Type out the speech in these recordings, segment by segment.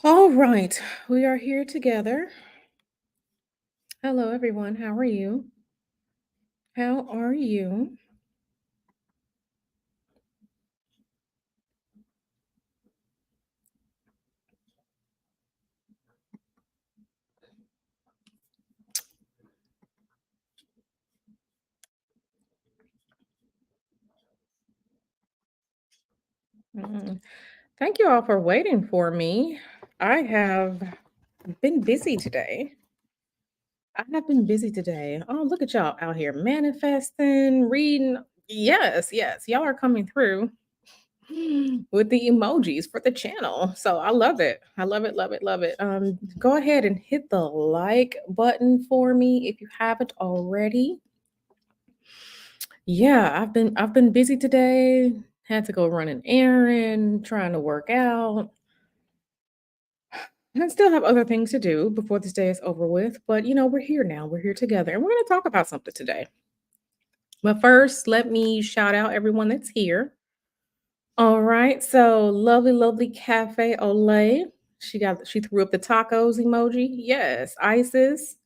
All right, we are here together. Hello, everyone. How are you? How are you? Mm, Thank you all for waiting for me. I have been busy today. I have been busy today. Oh, look at y'all out here manifesting, reading. Yes, yes, y'all are coming through with the emojis for the channel. So I love it. I love it, love it, love it. Go ahead and hit the like button for me if you haven't already. Yeah, I've been busy today. Had to go run an errand, trying to work out. I still have other things to do before this day is over with, but we're here now. We're here together and we're going to talk about something today. But first, let me shout out everyone that's here. All right. So, lovely, lovely Cafe Olay. She threw up the tacos emoji. Yes, Isis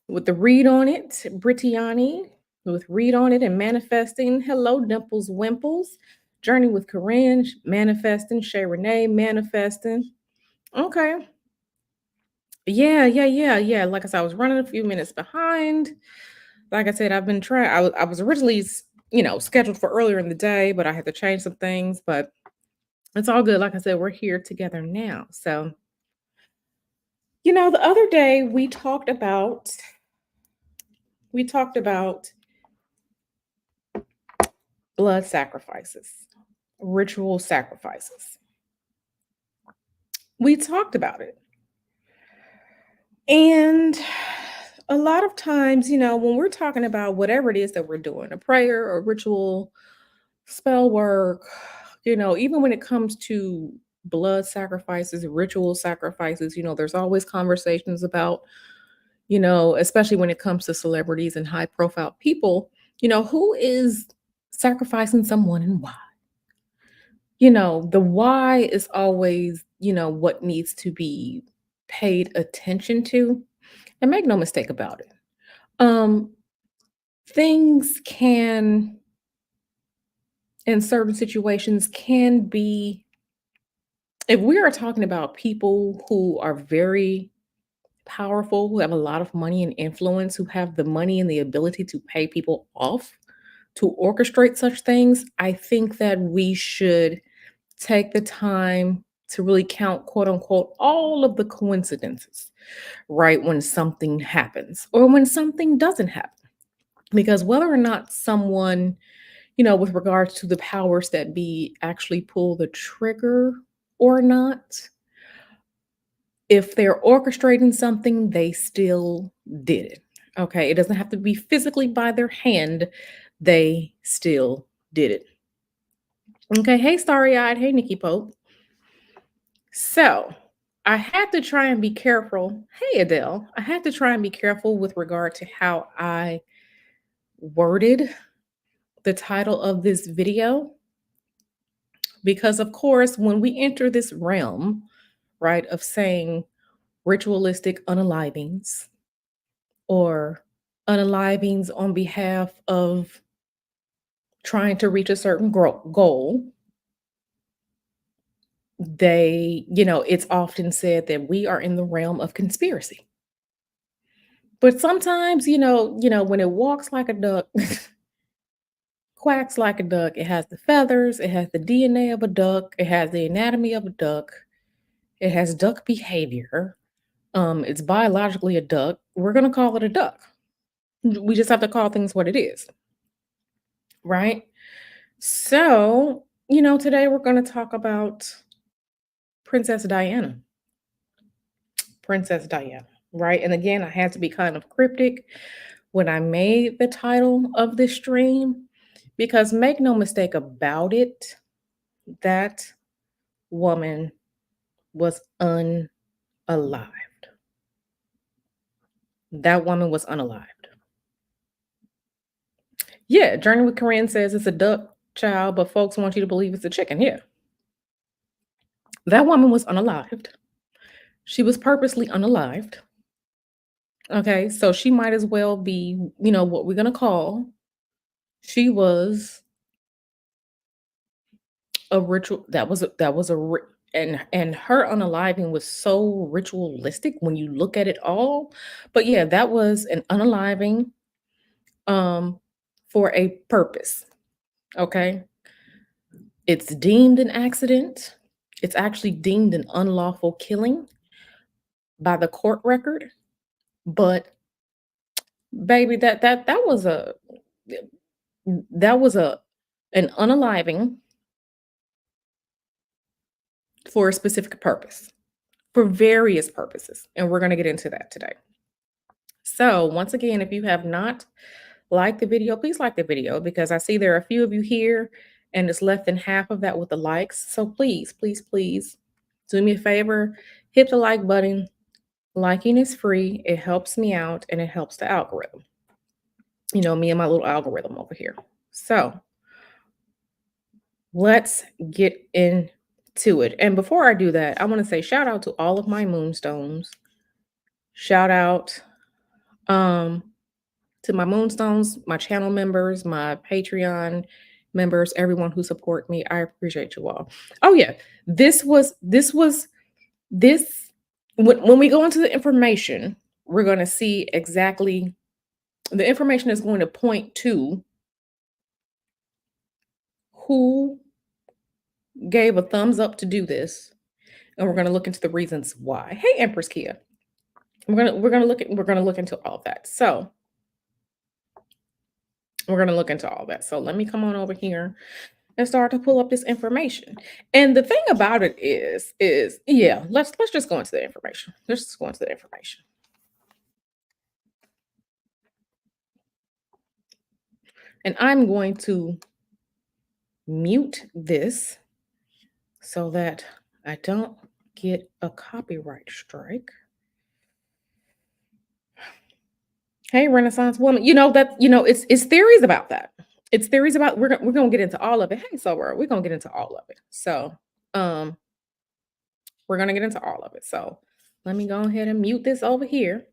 with the read on it, Britiani with read on it and manifesting. Hello, Dimples Wimples. Journey with Corinne, manifesting. Shay Renee, manifesting. Okay. Yeah, yeah, yeah, yeah. Like I said, I was running a few minutes behind. Like I said, I've been trying. I was originally, scheduled for earlier in the day, but I had to change some things. But it's all good. Like I said, we're here together now. So, the other day we talked about blood sacrifices, ritual sacrifices. We talked about it. And a lot of times, when we're talking about whatever it is that we're doing, a prayer or ritual, spell work, even when it comes to blood sacrifices, ritual sacrifices, there's always conversations about, especially when it comes to celebrities and high profile people, who is sacrificing someone and why. The why is always, what needs to be paid attention to. And make no mistake about it. Um, things can, in certain situations, can be, if we are talking about people who are very powerful, who have a lot of money and influence, who have the money and the ability to pay people off to orchestrate such things, I think that we should take the time to really count, quote unquote, all of the coincidences, right? When something happens or when something doesn't happen. Because whether or not someone, with regards to the powers that be, actually pull the trigger or not, if they're orchestrating something, they still did it. Okay. It doesn't have to be physically by their hand, they still did it. Okay. Hey, Starry Eyed. Hey, Nikki Pope. So I had to try and be careful. Hey, Adele. I had to try and be careful with regard to how I worded the title of this video. Because, of course, when we enter this realm, right, of saying ritualistic unalivings or unalivings on behalf of trying to reach a certain goal, it's often said that we are in the realm of conspiracy. But sometimes, when it walks like a duck, quacks like a duck, it has the feathers, it has the DNA of a duck, it has the anatomy of a duck, it has duck behavior. It's biologically a duck. We're gonna call it a duck. We just have to call things what it is, right? So, today we're gonna talk about Princess Diana. Princess Diana, right? And again, I had to be kind of cryptic when I made the title of this stream because make no mistake about it, that woman was unalived. That woman was unalived. Yeah, Journey with Corinne says it's a duck child, but folks want you to believe it's a chicken. Yeah. That woman was unalived. She was purposely unalived. Okay, so she might as well be, what we're gonna call. She was a ritual and her unaliving was so ritualistic when you look at it all. But yeah, that was an unaliving um for a purpose. Okay. It's deemed an accident. It's actually deemed an unlawful killing by the court record. But baby, that was a an unaliving for a specific purpose, for various purposes. And we're going to get into that today. So, once again, if you have not liked the video, please like the video because I see there are a few of you here and it's less than half of that with the likes. So, please, please, please do me a favor, hit the like button. Liking is free, it helps me out and it helps the algorithm. Me and my little algorithm over here. So, let's get into it. And before I do that, I want to say shout out to all of my moonstones. Shout out um to my moonstones, my channel members, my Patreon members, everyone who support me. I appreciate you all. Oh yeah, this when we go into the information, we're going to see exactly the information is going to point to who gave a thumbs up to do this, and we're going to look into the reasons why. Hey, Empress Kia, we're gonna look into all of that. So we're gonna look into all that. So let me come on over here and start to pull up this information. And the thing about it is yeah, let's just go into the information. Let's just go into the information. And I'm going to mute this so that I don't get a copyright strike. Hey, Renaissance woman, it's theories about that. It's theories about we're gonna get into all of it. Hey, so we're gonna get into all of it. So um we're gonna get into all of it. So let me go ahead and mute this over here.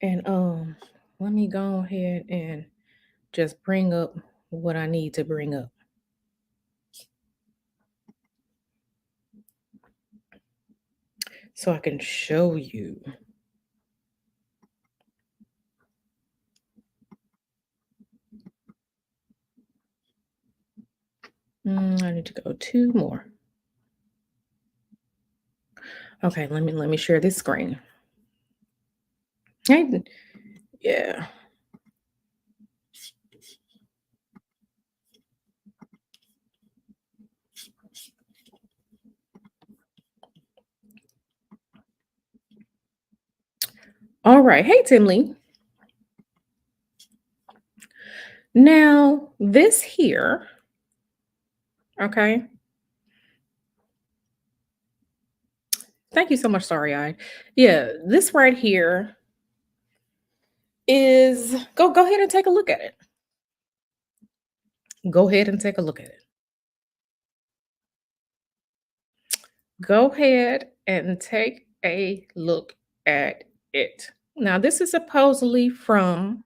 And let me go ahead and just bring up what I need to bring up. So I can show you. I need to go two more. Okay, let me share this screen. Hey, yeah. All right. Hey, Tim Lee. Now, this here, okay. Thank you so much, Sorry Eyed. Yeah, this right here is go ahead and take a look at it. Go ahead and take a look at it. Go ahead and take a look at it. Now, this is supposedly from,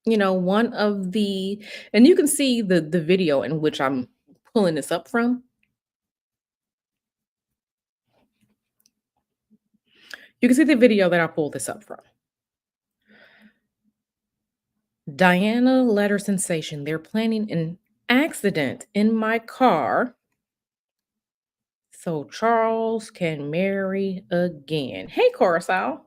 one of the, and you can see the video in which I'm pulling this up from. You can see the video that I pulled this up from. Diana letter sensation. They're planning an accident in my car so Charles can marry again. Hey, Coruscant.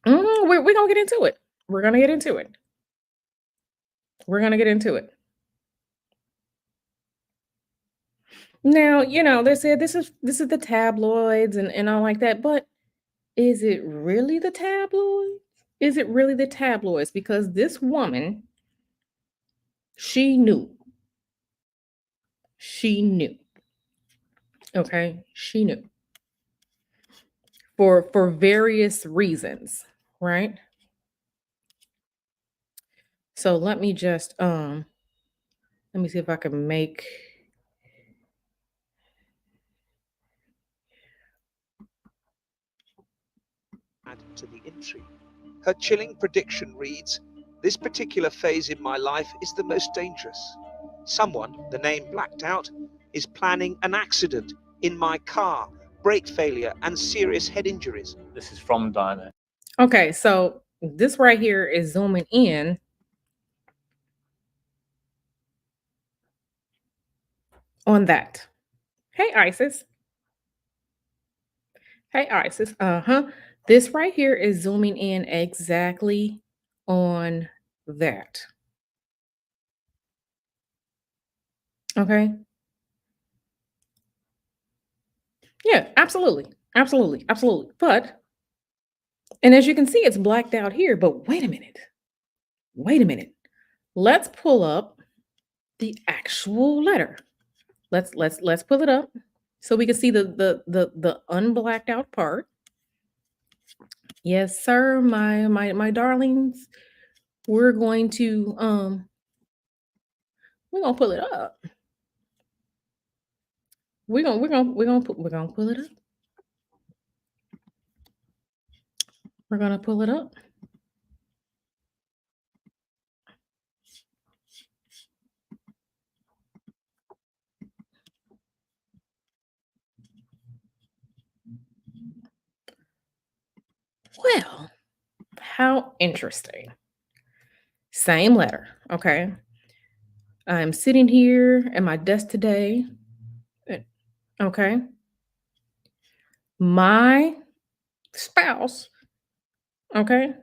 We're going to get into it. We're going to get into it. We're going to get into it. Now, they said this is the tabloids and all like that, but is it really the tabloids? Is it really the tabloids? Because this woman, she knew. She knew. Okay? She knew. For various reasons, right? So let me just let me see if I can make to the intrigue. Her chilling prediction reads, "This particular phase in my life is the most dangerous. Someone, the name blacked out, is planning an accident in my car, brake failure, and serious head injuries." This is from Diana. Okay, so this right here is zooming in on that. Hey, Isis. Hey, Isis. This right here is zooming in exactly on that. Okay. Yeah, absolutely. Absolutely. Absolutely. But, and as you can see, it's blacked out here. But wait a minute. Wait a minute. Let's pull up the actual letter. Let's pull it up so we can see the unblacked out part. Yes, sir, my darlings. We're going to we're gonna pull it up. We're gonna pull it up. We're gonna pull it up. Well, how interesting. Same letter. Okay. I'm sitting here at my desk today. uh, Okay. My spouse, okay,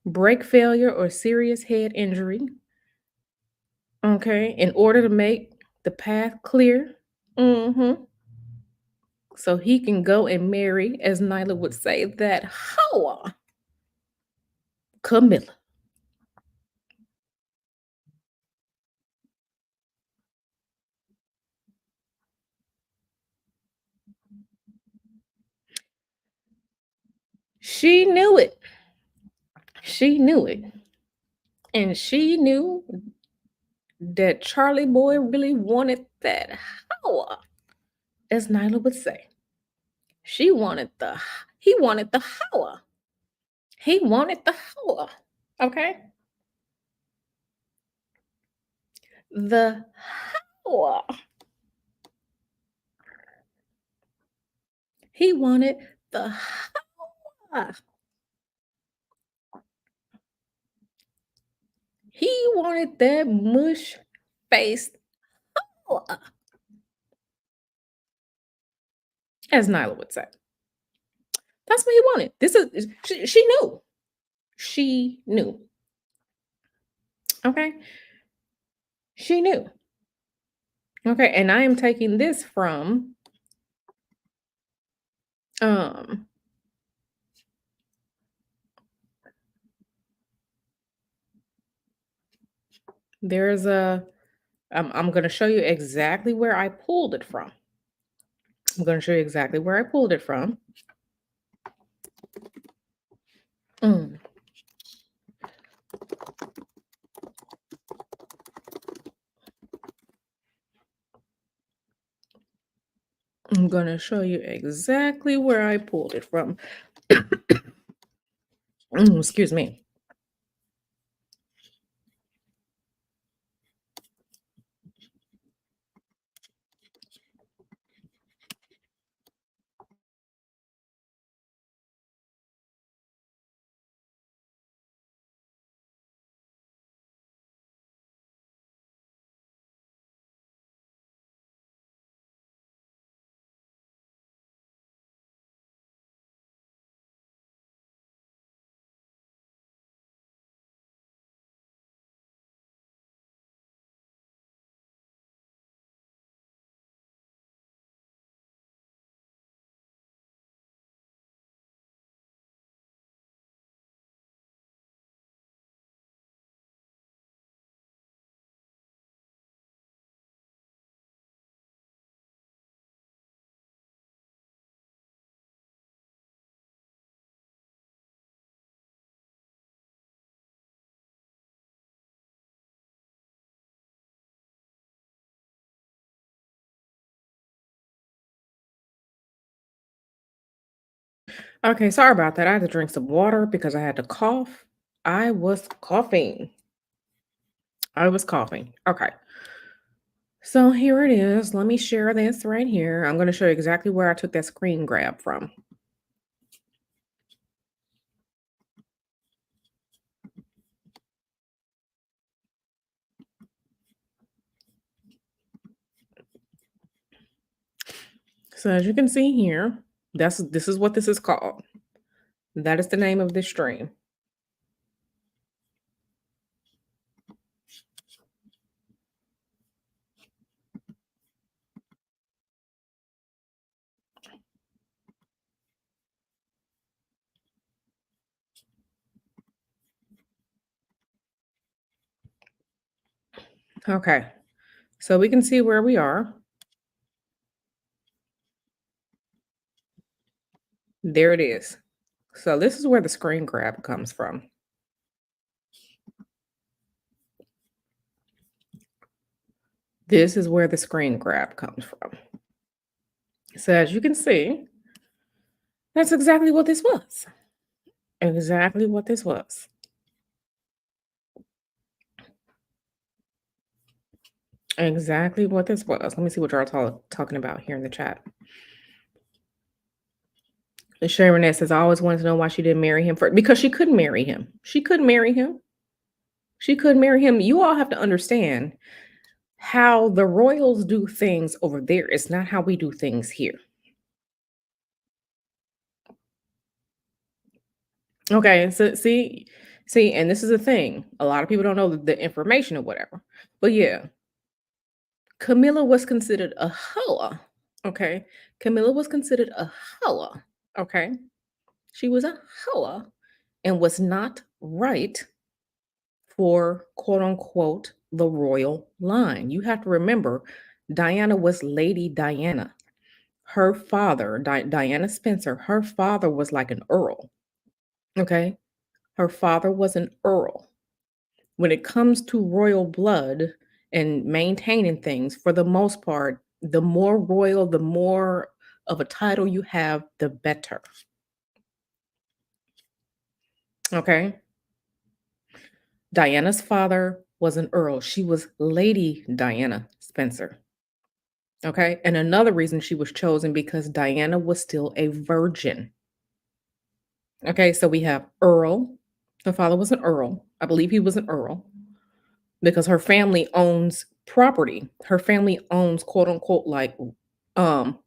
brake failure or serious head injury, okay, in order to make the path clear. Mm-hmm. So he can go and marry, as Nyla would say, that hoa Camilla. She knew it. She knew it. And she knew that Charlie boy really wanted that hoa, as Nyla would say. She wanted the he wanted the hoa. He wanted the hoa. Okay? The hoa. He wanted the hoa. He wanted that mush faced hoa, as Nyla would say. That's what he wanted. This is she knew. She knew. Okay? She knew. Okay, and I am taking this from um there's a I'm going to show you exactly where I pulled it from. I'm going to show you exactly where I pulled it from. Mm, I'm going to show you exactly where I pulled it from. Excuse me. Okay, sorry about that. I had to drink some water because I had to cough. I was coughing. I was coughing. Okay. So here it is. Let me share this right here. I'm going to show you exactly where I took that screen grab from. So as you can see here, this is what this is called. That is the name of this stream. Okay. So we can see where we are. There it is. So this is where the screen grab comes from. This is where the screen grab comes from. So as you can see, that's exactly what this was. Exactly what this was. Exactly what this was. Let me see what y'all talking about here in the chat. And Sharon says, I always wanted to know why she didn't marry him first. Because she couldn't marry him. She couldn't marry him. She couldn't marry him. You all have to understand how the royals do things over there. It's not how we do things here. Okay, so see, and this is a thing. A lot of people don't know the information or whatever. But yeah, Camilla was considered a holla. Okay. Camilla was considered a holla. Okay. She was a holla and was not right for quote unquote the royal line. You have to remember, Diana was Lady Diana. Her father, Diana Spencer, her father was like an earl. Okay. Her father was an earl. When it comes to royal blood and maintaining things, for the most part, the more royal, the more of a title you have, the better. Okay. Diana's father was an earl. She was Lady Diana Spencer. Okay. And another reason she was chosen because Diana was still a virgin. Okay. So we have Earl. Her father was an earl. I believe he was an earl because her family owns property. Her family owns quote unquote like um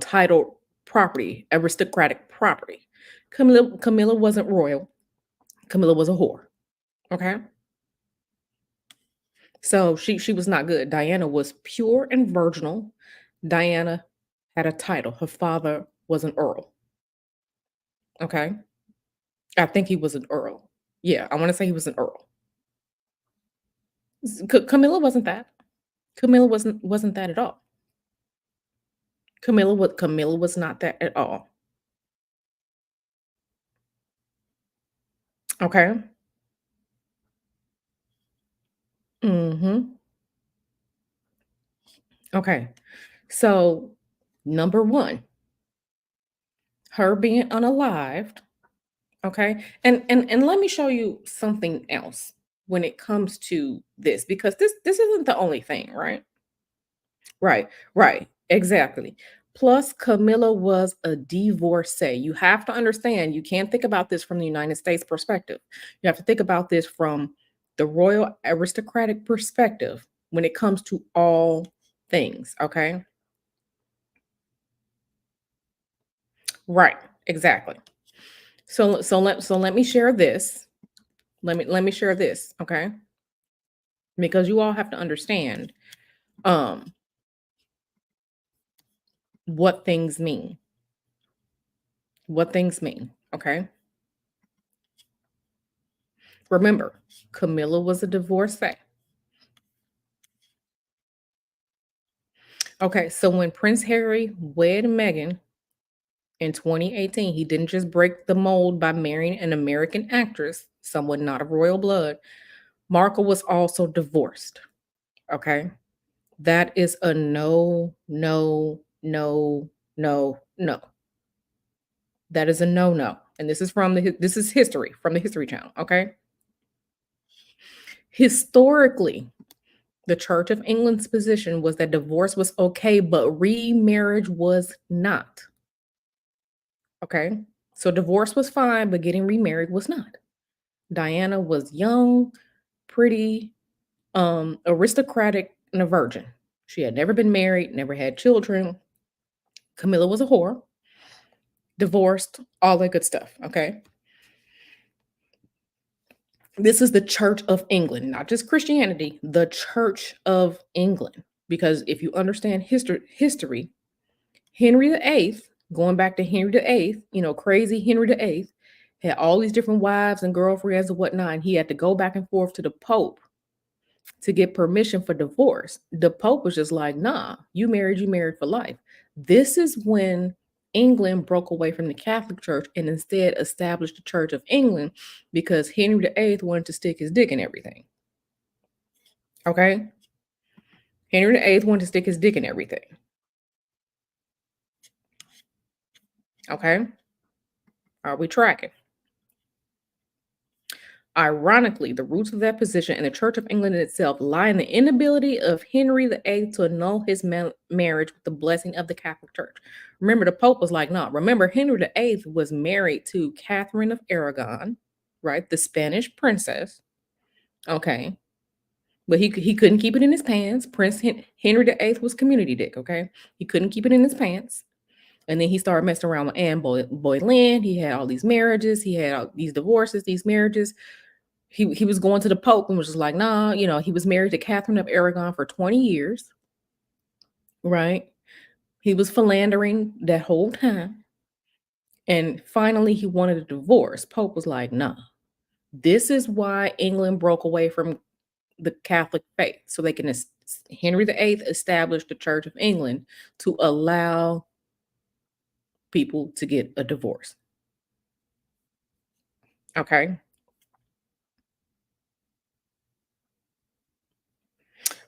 titled property, aristocratic property. Camilla wasn't royal. Camilla was a whore. Okay. So she was not good. Diana was pure and virginal. Diana had a title. Her father was an earl. Okay. I think he was an earl. Yeah, I want to say he was an earl. Camilla wasn't that. Camilla wasn't that at all. Camilla was not that at all. Okay. Mhm. Okay. So, number 1, her being unalived, okay? And let me show you something else when it comes to this because this isn't the only thing, right? Right, right, exactly. Plus, Camilla was a divorcee. You have to understand, you can't think about this from the United States perspective. You have to think about this from the royal aristocratic perspective when it comes to all things, okay? Right, exactly. So let me share this. Let me share this, okay? Because you all have to understand um what things mean. What things mean, okay? Remember, Camilla was a divorcee. Okay, so when Prince Harry wed Meghan in 2018, he didn't just break the mold by marrying an American actress, someone not of royal blood. Markle was also divorced. Okay. That is a no, no, no, no, no. That is a no-no. And this is from this is history from the History Channel, okay? Historically, the Church of England's position was that divorce was okay, but remarriage was not. Okay. So divorce was fine, but getting remarried was not. Diana was young, pretty, aristocratic, and a virgin. She had never been married, never had children. Camilla was a whore, divorced, all that good stuff. Okay. This is the Church of England, not just Christianity, the Church of England. Because if you understand history, Henry VIII, going back to Henry VIII, crazy Henry VIII, had all these different wives and girlfriends and whatnot. And he had to go back and forth to the Pope to get permission for divorce. The Pope was just like, nah, you married for life. This is when England broke away from the Catholic Church and instead established the Church of England because Henry VIII wanted to stick his dick in everything. Okay? Henry VIII wanted to stick his dick in everything. Okay? Are we tracking? Ironically, the roots of that position in the Church of England itself lie in the inability of Henry VIII to annul his marriage with the blessing of the Catholic Church. Remember, the Pope was like, no. Remember, Henry VIII was married to Catherine of Aragon, right? The Spanish princess. Okay. But he couldn't keep it in his pants. Henry VIII was community dick, okay? He couldn't keep it in his pants. And then he started messing around with Anne Boleyn. He had all these marriages. He had all these divorces, these marriages. He was going to the Pope and was just like, nah, he was married to Catherine of Aragon for 20 years, right? He was philandering that whole time. And finally, he wanted a divorce. Pope was like, nah. This is why England broke away from the Catholic faith. So they can, Henry VIII established the Church of England to allow people to get a divorce. Okay.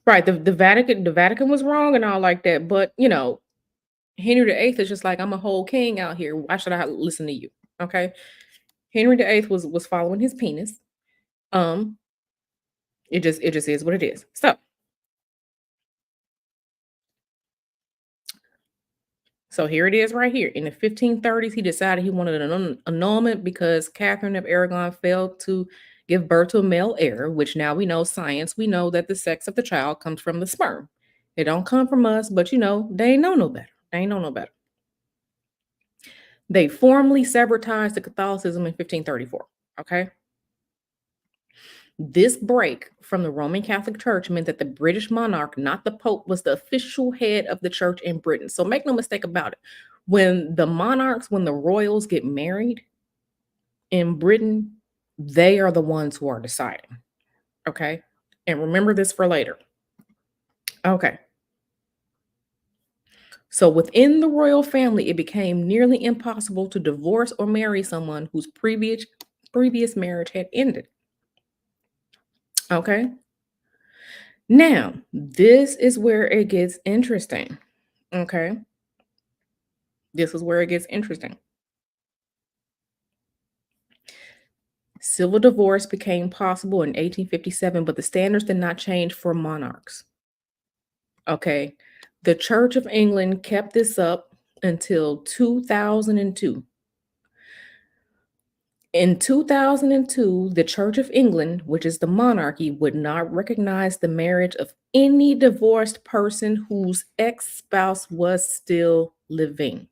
Right. The Vatican was wrong and all like that. But Henry VIII is just like, I'm a whole king out here. Why should I listen to you? Okay. Henry VIII was following his penis. Um, it just is what it is. So here it is right here. In the 1530s, he decided he wanted an annulment because Catherine of Aragon failed to give birth to a male heir, which now we know science. We know that the sex of the child comes from the sperm. It don't come from us, but they ain't know no better. They ain't know no better. They formally severed ties to Catholicism in 1534. Okay. This break from the Roman Catholic Church meant that the British monarch, not the Pope, was the official head of the church in Britain. So make no mistake about it. When the royals get married in Britain, they are the ones who are deciding. Okay. And remember this for later. Okay. So within the royal family, it became nearly impossible to divorce or marry someone whose previous marriage had ended. Okay. Now, this is where it gets interesting. Okay. This is where it gets interesting. Civil divorce became possible in 1857, but the standards did not change for monarchs. Okay. The Church of England kept this up until 2002. In 2002, the Church of England, which is the monarchy, would not recognize the marriage of any divorced person whose ex-spouse was still living.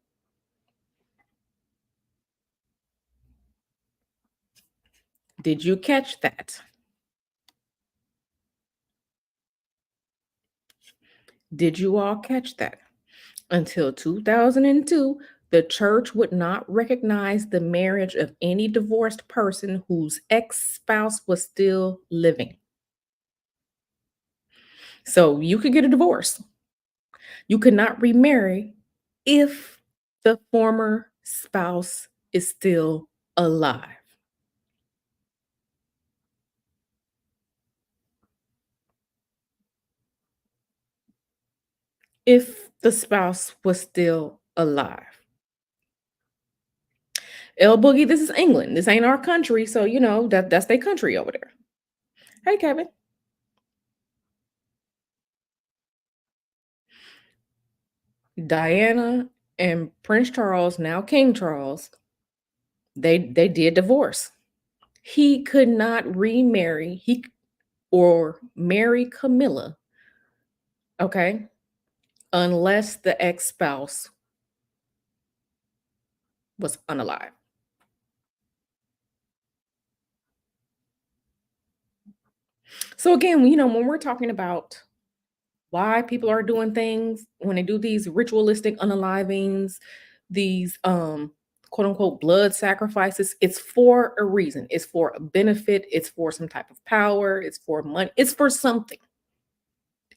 Did you catch that? Did you all catch that? Until 2002, the church would not recognize the marriage of any divorced person whose ex-spouse was still living. So you could get a divorce. You could not remarry if the former spouse is still alive. If the spouse was still alive. El Boogie, this is England. This ain't our country, so that's their country over there. Hey, Kevin. Diana and Prince Charles, now King Charles, they did divorce. He could not remarry or marry Camilla, okay, unless the ex-spouse was unalive. So again, when we're talking about why people are doing things when they do these ritualistic unalivings, these quote unquote blood sacrifices, it's for a reason. It's for a benefit, it's for some type of power, it's for money, it's for something.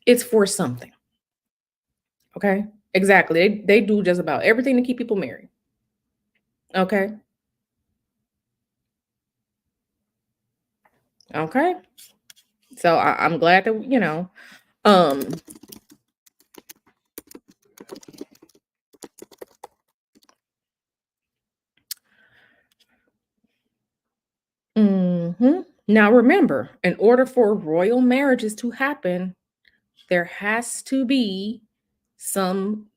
It's for something. Okay? Exactly. They do just about everything to keep people married. Okay? Okay. So I'm glad that um now remember, in order for royal marriages to happen, there has to be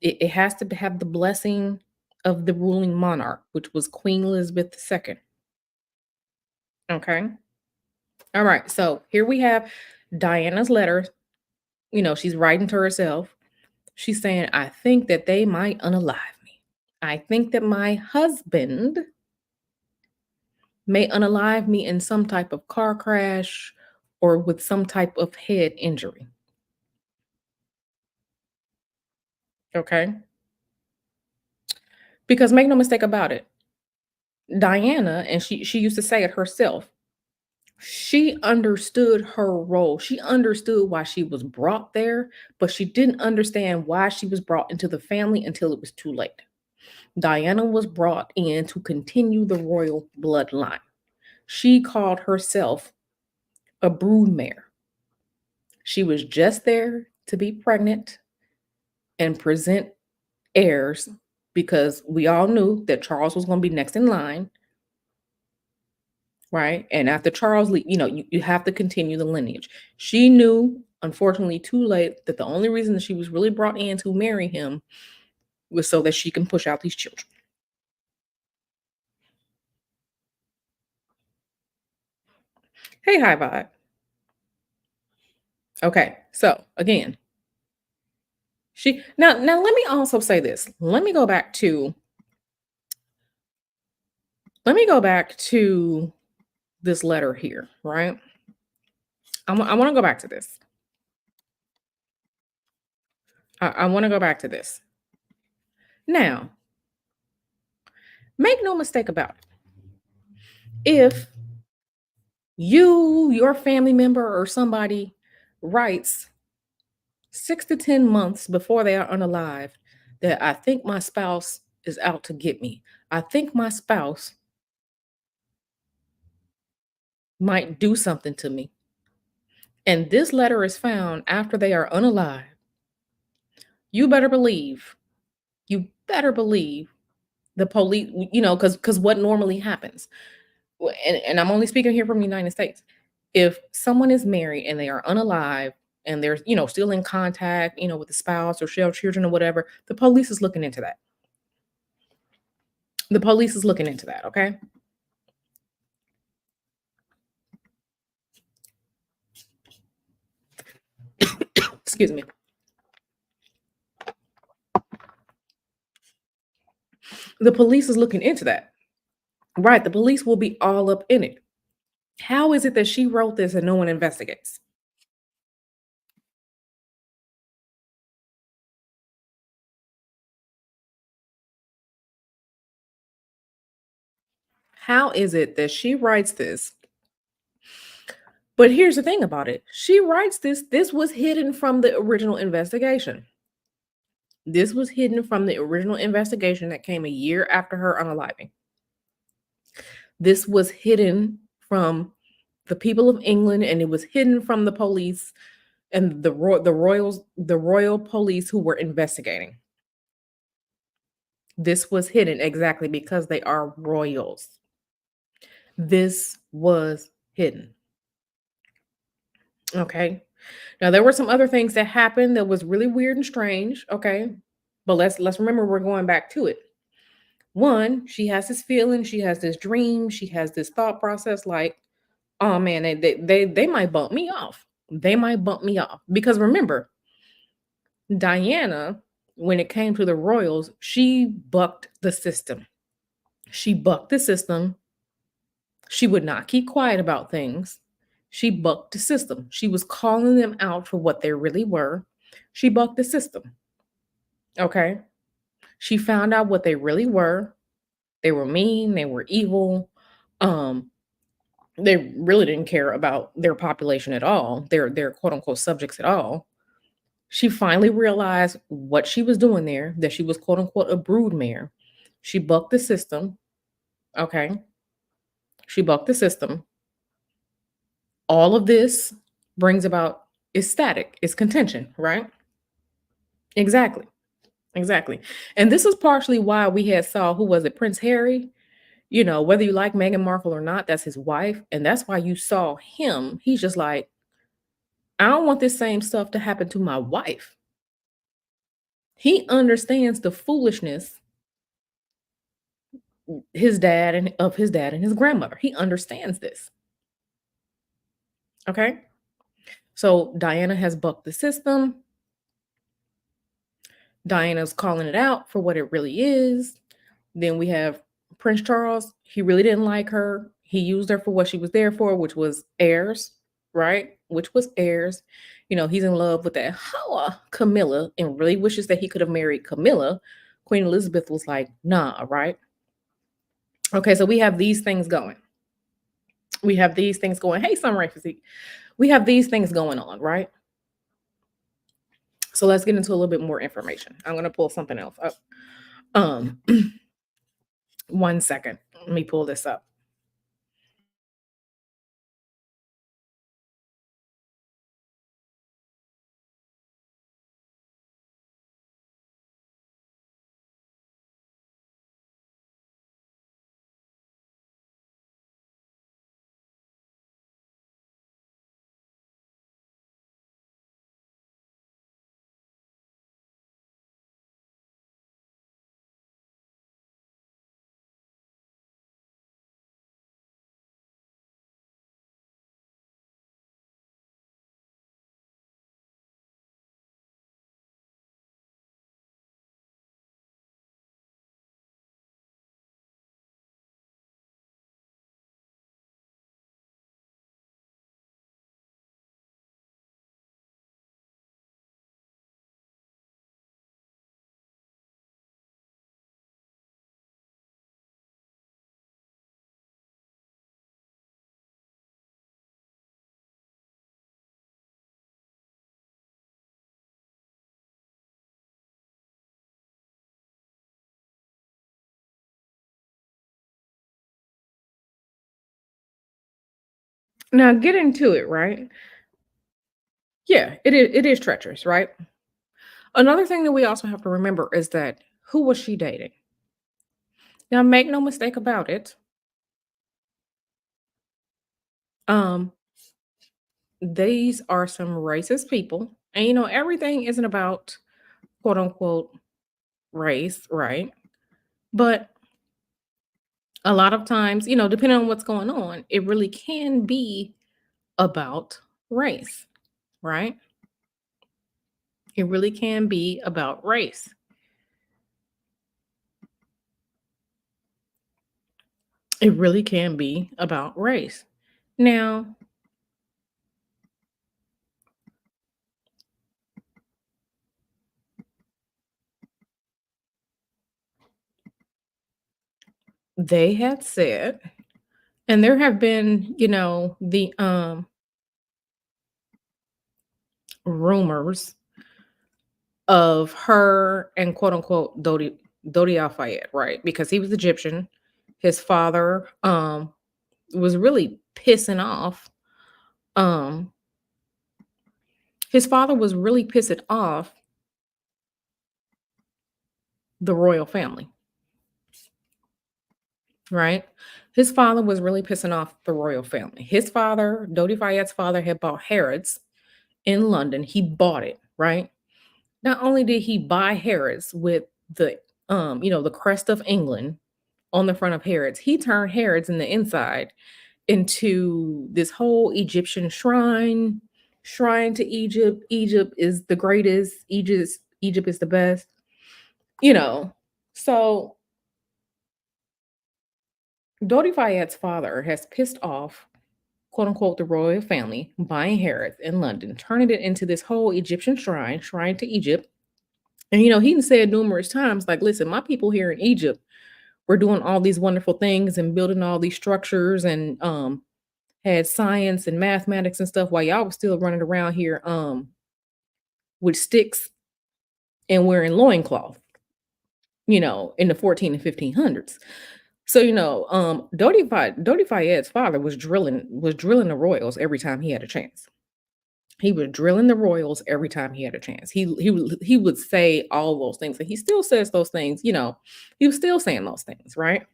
it has to have the blessing of the ruling monarch, which was Queen Elizabeth II. Okay. All right. So here we have Diana's letter. She's writing to herself. She's saying, I think that they might unalive me. I think that my husband may unalive me in some type of car crash or with some type of head injury. Okay. Because make no mistake about it, Diana, and she used to say it herself, she understood her role. She understood why she was brought there, but she didn't understand why she was brought into the family until it was too late. Diana was brought in to continue the royal bloodline. She called herself a broodmare. She was just there to be pregnant and present heirs because we all knew that Charles was going to be next in line, right? And after Charles, you have to continue the lineage. She knew, unfortunately, too late that the only reason that she was really brought in to marry him was so that she can push out these children. Hey, high vibe. Okay, so again, she now let me also say this. Let me go back to this letter here, right? I want to go back to this. I want to go back to this. Now, make no mistake about it. If your family member or somebody writes 6 to 10 months before they are unalived that I think my spouse is out to get me. I think my spouse might do something to me. And this letter is found after they are unalive. You you better believe the police, because what normally happens, and I'm only speaking here from the United States. If someone is married and they are unalive and they're, still in contact, with the spouse or children or whatever, the police is looking into that. The police is looking into that, okay? Excuse me. The police is looking into that. Right, the police will be all up in it. How is it that she wrote this and no one investigates? How is it that she writes this? But here's the thing about it. She writes this was hidden from the original investigation. This was hidden from the original investigation that came a year after her unaliving. This was hidden from the people of England, and it was hidden from the police and the royal police who were investigating. This was hidden exactly because they are royals. This was hidden. Okay. Now there were some other things that happened that was really weird and strange. Okay. But let's remember we're going back to it. One, she has this feeling, she has this dream, she has this thought process like, oh man, they might bump me off. They might bump me off. Because remember, Diana, when it came to the royals, she bucked the system. She bucked the system. She would not keep quiet about things. She bucked the system. She was calling them out for what they really were. She bucked the system. Okay. She found out what they really were. They were mean, they were evil. Um, they really didn't care about their population at all, their quote unquote subjects at all. She finally realized what she was doing there, that she was quote unquote a broodmare. She bucked the system. Okay. She bucked the system. All of this brings about is static, is contention, right? Exactly. Exactly. And this is partially why we had saw who was it, Prince Harry? You know, whether you like Meghan Markle or not, that's his wife. And that's why you saw him. He's just like, I don't want this same stuff to happen to my wife. He understands the foolishness his dad and his grandmother. He understands this. Okay. So Diana has bucked the system. Diana's calling it out for what it really is. Then we have Prince Charles. He really didn't like her. He used her for what she was there for, which was heirs, right? Which was heirs. You know, he's in love with that Hoa Camilla and really wishes that he could have married Camilla. Queen Elizabeth was like, nah, right? Okay, so we have these things going. We have these things going. Hey, Sunray Physique. We have these things going on, right? So let's get into a little bit more information. I'm going to pull something else up. Um, 1 second. Let me pull this up. Now get into it, right? Yeah, it is treacherous, right? Another thing that we also have to remember is that who was she dating? Now make no mistake about it. Um, these are some racist people. And you know, everything isn't about quote unquote race, right? But a lot of times, you know, depending on what's going on, it really can be about race, right? It really can be about race. It really can be about race. Now, they had said, and there have been, you know, the rumors of her and quote unquote Dodi Al Fayed, right? Because he was Egyptian. His father was really pissing off. Um, his father was really pissing off the royal family. right? His father was really pissing off the royal family. His father, Dodi Fayette's father, had bought Harrods in London. He bought it, right? Not only did he buy Harrods with the the crest of England on the front of Harrods, he turned Harrods in the inside into this whole Egyptian shrine to Egypt. Egypt is the greatest. Egypt is the best. You know, so Dodi Fayette's father has pissed off, quote unquote, the royal family, buying Harrods in London, turning it into this whole Egyptian shrine to Egypt. And he said numerous times, like, listen, my people here in Egypt were doing all these wonderful things and building all these structures and had science and mathematics and stuff while y'all was still running around here with sticks and wearing loincloth, in the 14 and 1500s. So, Dodi Fayette's father was drilling the royals every time he had a chance. He was drilling the royals every time he had a chance. He would say all those things, and he still says those things. He was still saying those things, right?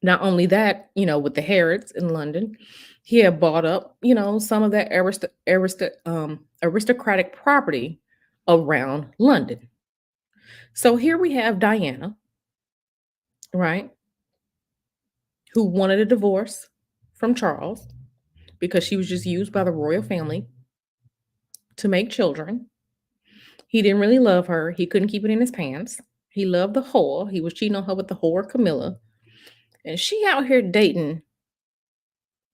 Not only that, with the Harrods in London, he had bought up, some of that aristocratic property around London. So here we have Diana, right, who wanted a divorce from Charles because she was just used by the royal family to make children. He didn't really love her. He couldn't keep it in his pants. He loved the whore. He was cheating on her with the whore Camilla. And she out here dating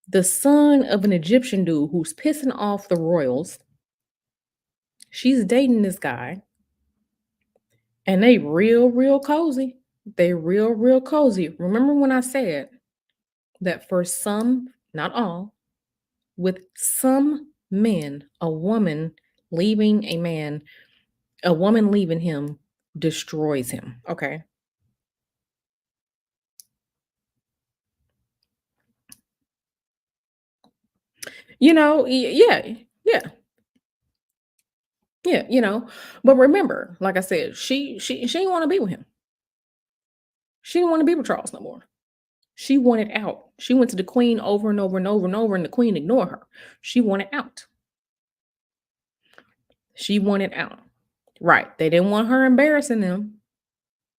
the son of an Egyptian dude who's pissing off the royals. She's dating this guy. And they real, real cozy. They real, real cozy. Remember when I said that for some, not all, with some men, a woman leaving him destroys him. Okay. Yeah, yeah, yeah, But remember, like I said, she didn't want to be with him. She didn't want to be with Charles no more. She wanted out. She went to the queen over and over and over and over, and the queen ignored her. She wanted out. She wanted out. Right. They didn't want her embarrassing them.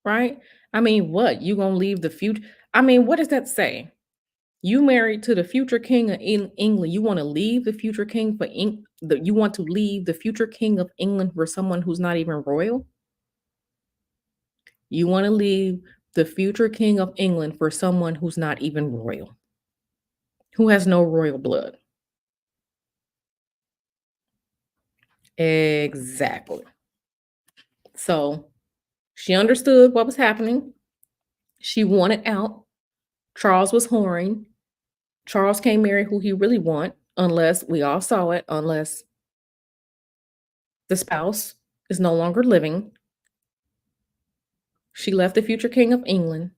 Right. I mean, what? You gonna leave the future? I mean, what does that say? You married to the future king of England. You want to leave the future king for you want to leave the future king of England for someone who's not even royal? You want to leave the future king of England for someone who's not even royal, who has no royal blood. Exactly. So she understood what was happening. She wanted out. Charles was whoring. Charles can't marry who he really want unless we all saw it, unless the spouse is no longer living. She left the future king of England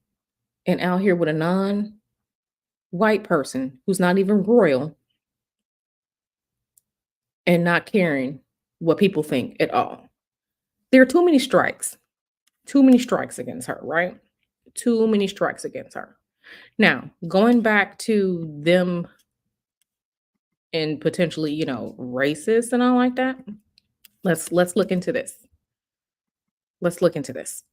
and out here with a non-white person who's not even royal and not caring what people think at all. There are too many strikes against her, right? Too many strikes against her. Now, going back to them and potentially, racist and all like that, let's look into this. Let's look into this.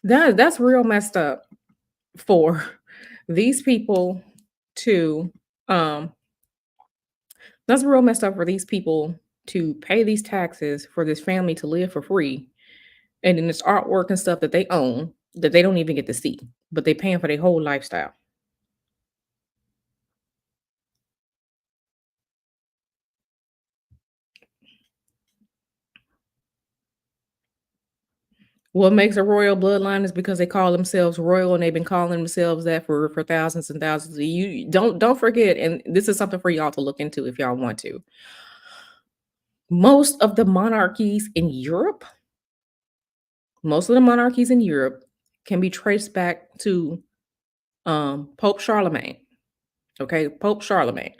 That's real messed up. for these people to um that's real messed up for these people to pay these taxes for this family to live for free, and then this artwork and stuff that they own that they don't even get to see, but they paying for their whole lifestyle. What makes a royal bloodline is because they call themselves royal, and they've been calling themselves that for thousands and thousands of you don't forget, and this is something for y'all to look into if y'all want to. Most of the monarchies in Europe, most of the monarchies in Europe can be traced back to Pope Charlemagne. Okay, Pope Charlemagne.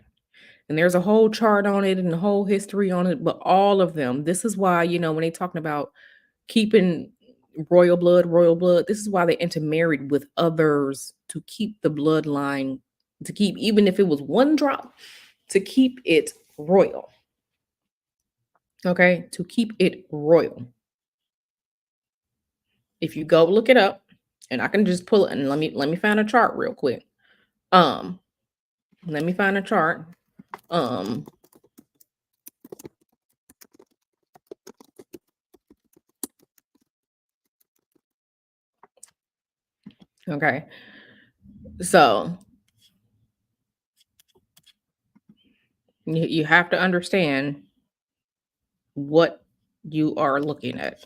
And there's a whole chart on it and a whole history on it, but all of them, this is why, when they talking about keeping royal blood, this is why they intermarried with others to keep the bloodline, to keep, even if it was one drop, to keep it royal. Okay, to keep it royal. If you go look it up, and I can just pull it and let me find a chart real quick. Um, Let me find a chart. Um, okay. So you have to understand what you are looking at.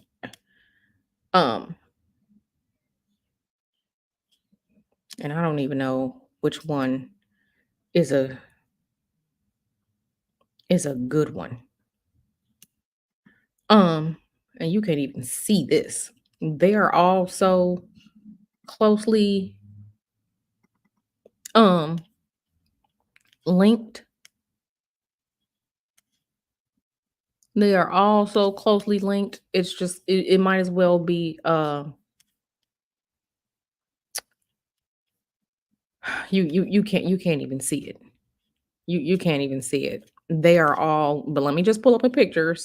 Um, and I don't even know which one is a good one. Um, and you can't even see this. They are all so closely um linked. They are all so closely linked. It's just it might as well be you can't even see it. You can't even see it. They are all, but let me just pull up a picture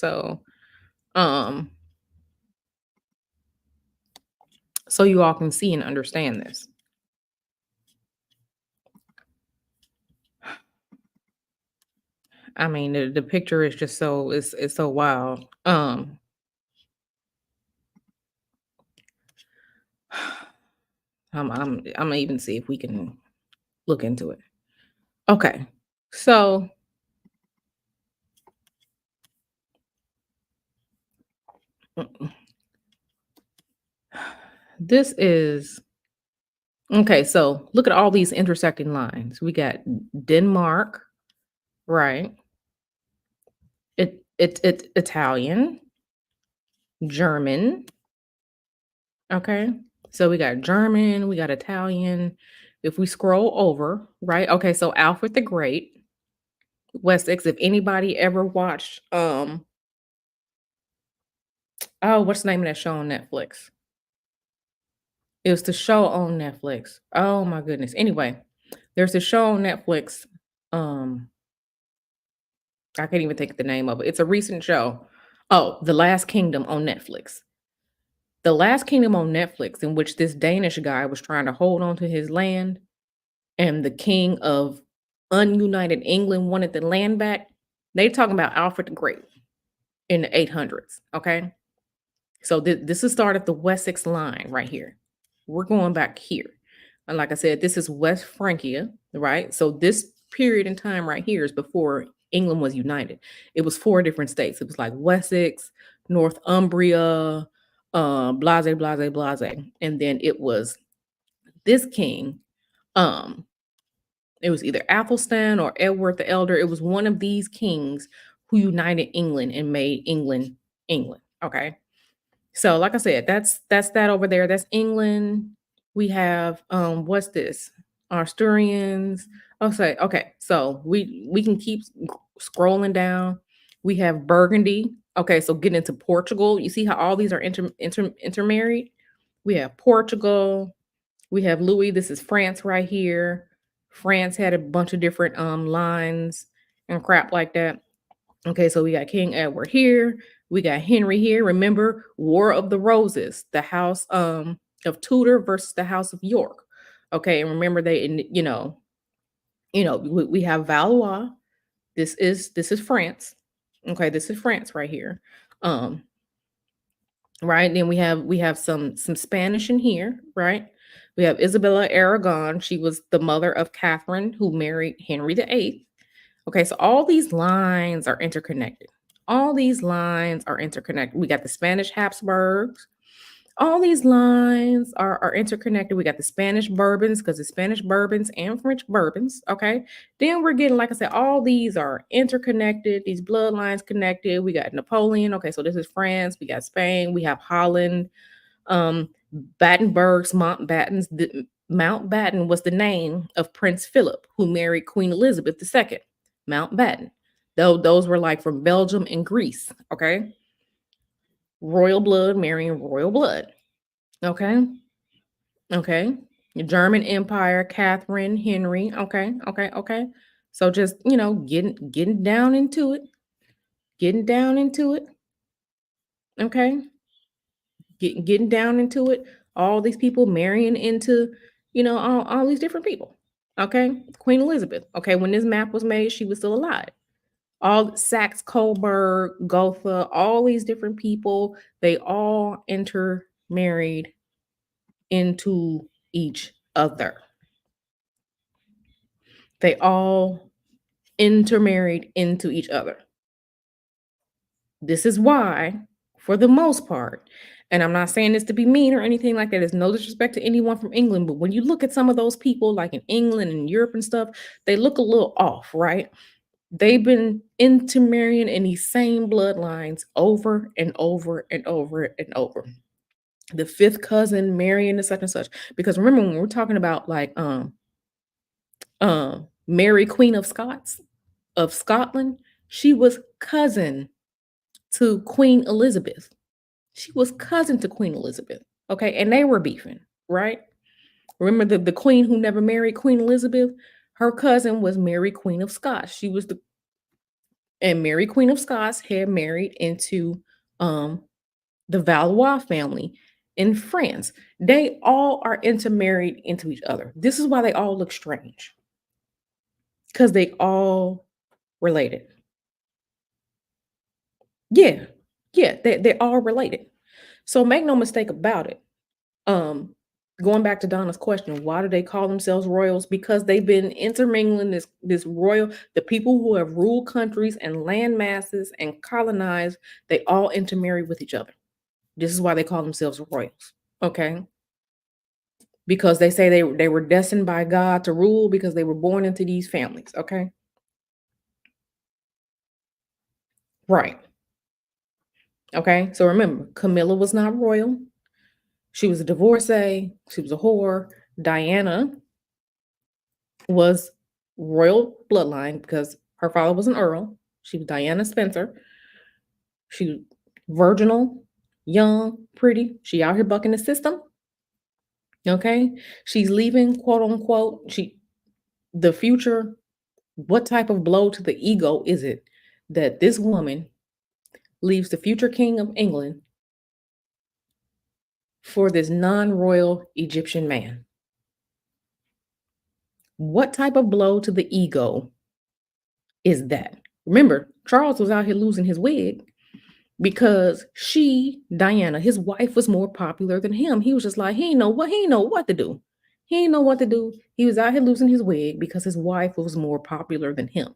um so you all can see and understand this. I mean, the picture is just so it's so wild. I'm gonna even see if we can look into it. Okay. So mm, this is okay. So look at all these intersecting lines. We got Denmark, right? It Italian, German. Okay. So we got German, we got Italian. If we scroll over, right? Okay, so Alfred the Great, Wessex. If anybody ever watched oh, what's the name of that show on Netflix? It was the show on Netflix. Oh my goodness. Anyway, there's a show on Netflix. Um, I can't even think of the name of it. It's a recent show. Oh, The Last Kingdom on Netflix. The Last Kingdom on Netflix, in which this Danish guy was trying to hold on to his land, and the king of ununited England wanted the land back. They talking about Alfred the Great in the 800s. Okay. So this is start of the Wessex line right here. We're going back here. And like I said, this is West Francia, right? So this period in time right here is before England was united. It was four different states. It was like Wessex, Northumbria, blase, blase, blase. And then it was this king. Um, it was either Athelstan or Edward the Elder. It was one of these kings who united England and made England England. Okay. So, like I said, that's that over there. That's England. We have what's this? Asturians. Okay. So we can keep scrolling down. We have Burgundy. Okay, so getting into Portugal. You see how all these are intermarried? We have Portugal. We have Louis. This is France right here. France had a bunch of different lines and crap like that. Okay, so we got King Edward here. We got Henry here. Remember, War of the Roses, the house of Tudor versus the house of York. Okay, and remember they, we have Valois. This is France. Okay, this is France right here. Um, right. Then we have some Spanish in here, right? We have Isabella Aragon. She was the mother of Catherine, who married Henry VIII. Okay, so all these lines are interconnected. All these lines are interconnected. We got the Spanish Habsburgs. All these lines are interconnected. We got the Spanish Bourbons because the Spanish Bourbons and French Bourbons. Okay. Then we're getting, like I said, all these are interconnected, these bloodlines connected. We got Napoleon. Okay, so this is France. We got Spain. We have Holland. Um, Battenberg's Mountbatten was the name of Prince Philip, who married Queen Elizabeth II. Mountbatten. Though those were like from Belgium and Greece. Okay. Royal blood marrying royal blood. Okay. Okay. German Empire, Catherine, Henry. Okay. Okay. Okay. So just, getting down into it. Getting down into it. Okay. Getting down into it. All these people marrying into, all these different people. Okay. Queen Elizabeth. Okay. When this map was made, she was still alive. All Saxe, Coburg, Gotha, all these different people, they all intermarried into each other. They all intermarried into each other. This is why, for the most part, and I'm not saying this to be mean or anything like that. There's no disrespect to anyone from England, but when you look at some of those people, like in England and Europe and stuff, they look a little off, right? They've been intermarrying in these same bloodlines over and over and over and over. The fifth cousin marrying the such and such. Because remember, when we're talking about like Mary, Queen of Scotland, she was cousin to Queen Elizabeth. She was cousin to Queen Elizabeth. Okay, and they were beefing, right? Remember the queen who never married Queen Elizabeth? Her cousin was Mary, Queen of Scots. She was the and Mary, Queen of Scots, had married into um the Valois family in France. They all are intermarried into each other. This is why they all look strange. Because they all related. Yeah. Yeah, they're all related. So make no mistake about it. Um, Going back to Donna's question, why do they call themselves royals? Because they've been intermingling this royal, the people who have ruled countries and land masses and colonized, they all intermarry with each other. This is why they call themselves royals. Okay. Because they say they were destined by God to rule because they were born into these families. Okay. Right. Okay. So remember, Camilla was not royal. She was a divorcee. She was a whore. Diana was royal bloodline because her father was an earl. She was Diana Spencer. She was virginal, young, pretty. She out here bucking the system. Okay. She's leaving, quote unquote. The future. What type of blow to the ego is it that this woman leaves the future king of England for this non-royal Egyptian man? What type of blow to the ego is that? Remember, Charles was out here losing his wig because Diana, his wife, was more popular than him. He was just like, he ain't know what to do. He ain't know what to do. He was out here losing his wig because his wife was more popular than him.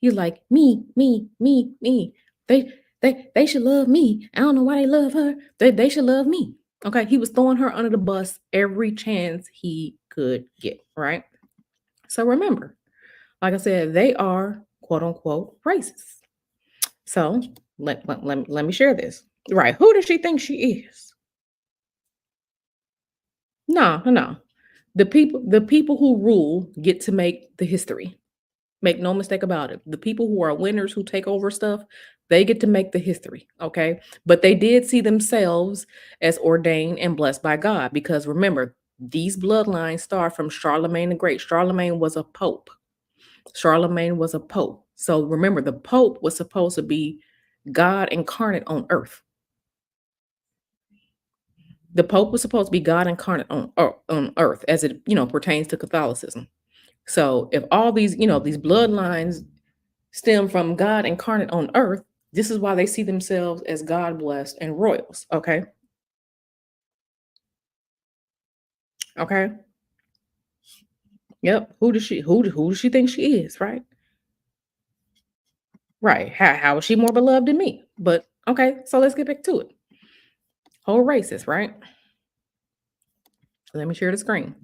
He's like, me, me, me, me. They should love me. I don't know why they love her. They should love me. Okay. He was throwing her under the bus every chance he could get, right? So remember, like I said, they are quote unquote racist. So let me share this. Right. Who does she think she is? No, no, no. The people who rule get to make the history. Make no mistake about it. The people who are winners who take over stuff, they get to make the history. Okay. But they did see themselves as ordained and blessed by God. Because remember, these bloodlines start from Charlemagne the Great. Charlemagne was a pope. Charlemagne was a pope. So remember, the pope was, supposed to be God incarnate on earth. The Pope was supposed to be God incarnate on earth as it, pertains to Catholicism. So if all these, these bloodlines stem from God incarnate on earth, this is why they see themselves as God blessed and royals. Okay. Okay. Yep. Who does she think she is? Right. Right. How is she more beloved than me? But okay, so let's get back to it. Whole racist, right? Let me share the screen.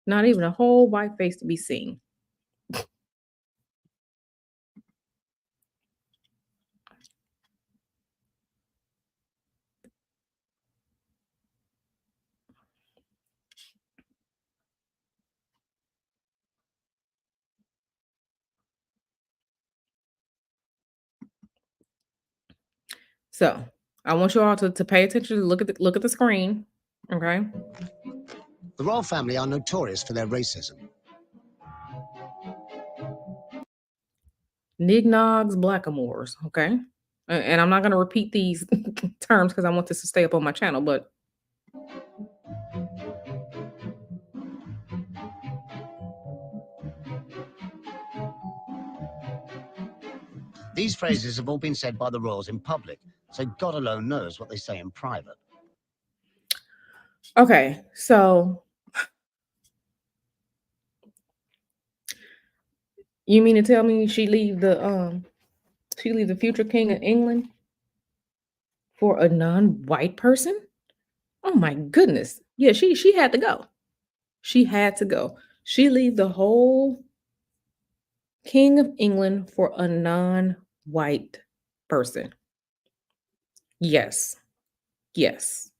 Not even a whole white face to be seen. So I want you all to pay attention, to look at the screen. Okay. The royal family are notorious for their racism. Nignogs, blackamoors. Okay. And I'm not going to repeat these terms because I want this to stay up on my channel, but These phrases have all been said by the royals in public, so God alone knows what they say in private. okay. So you mean to tell me she leave the future king of England for a non-white person? Oh my goodness. Yeah, she had to go. She had to go. She leave the whole king of England for a non-white person. Yes. Yes.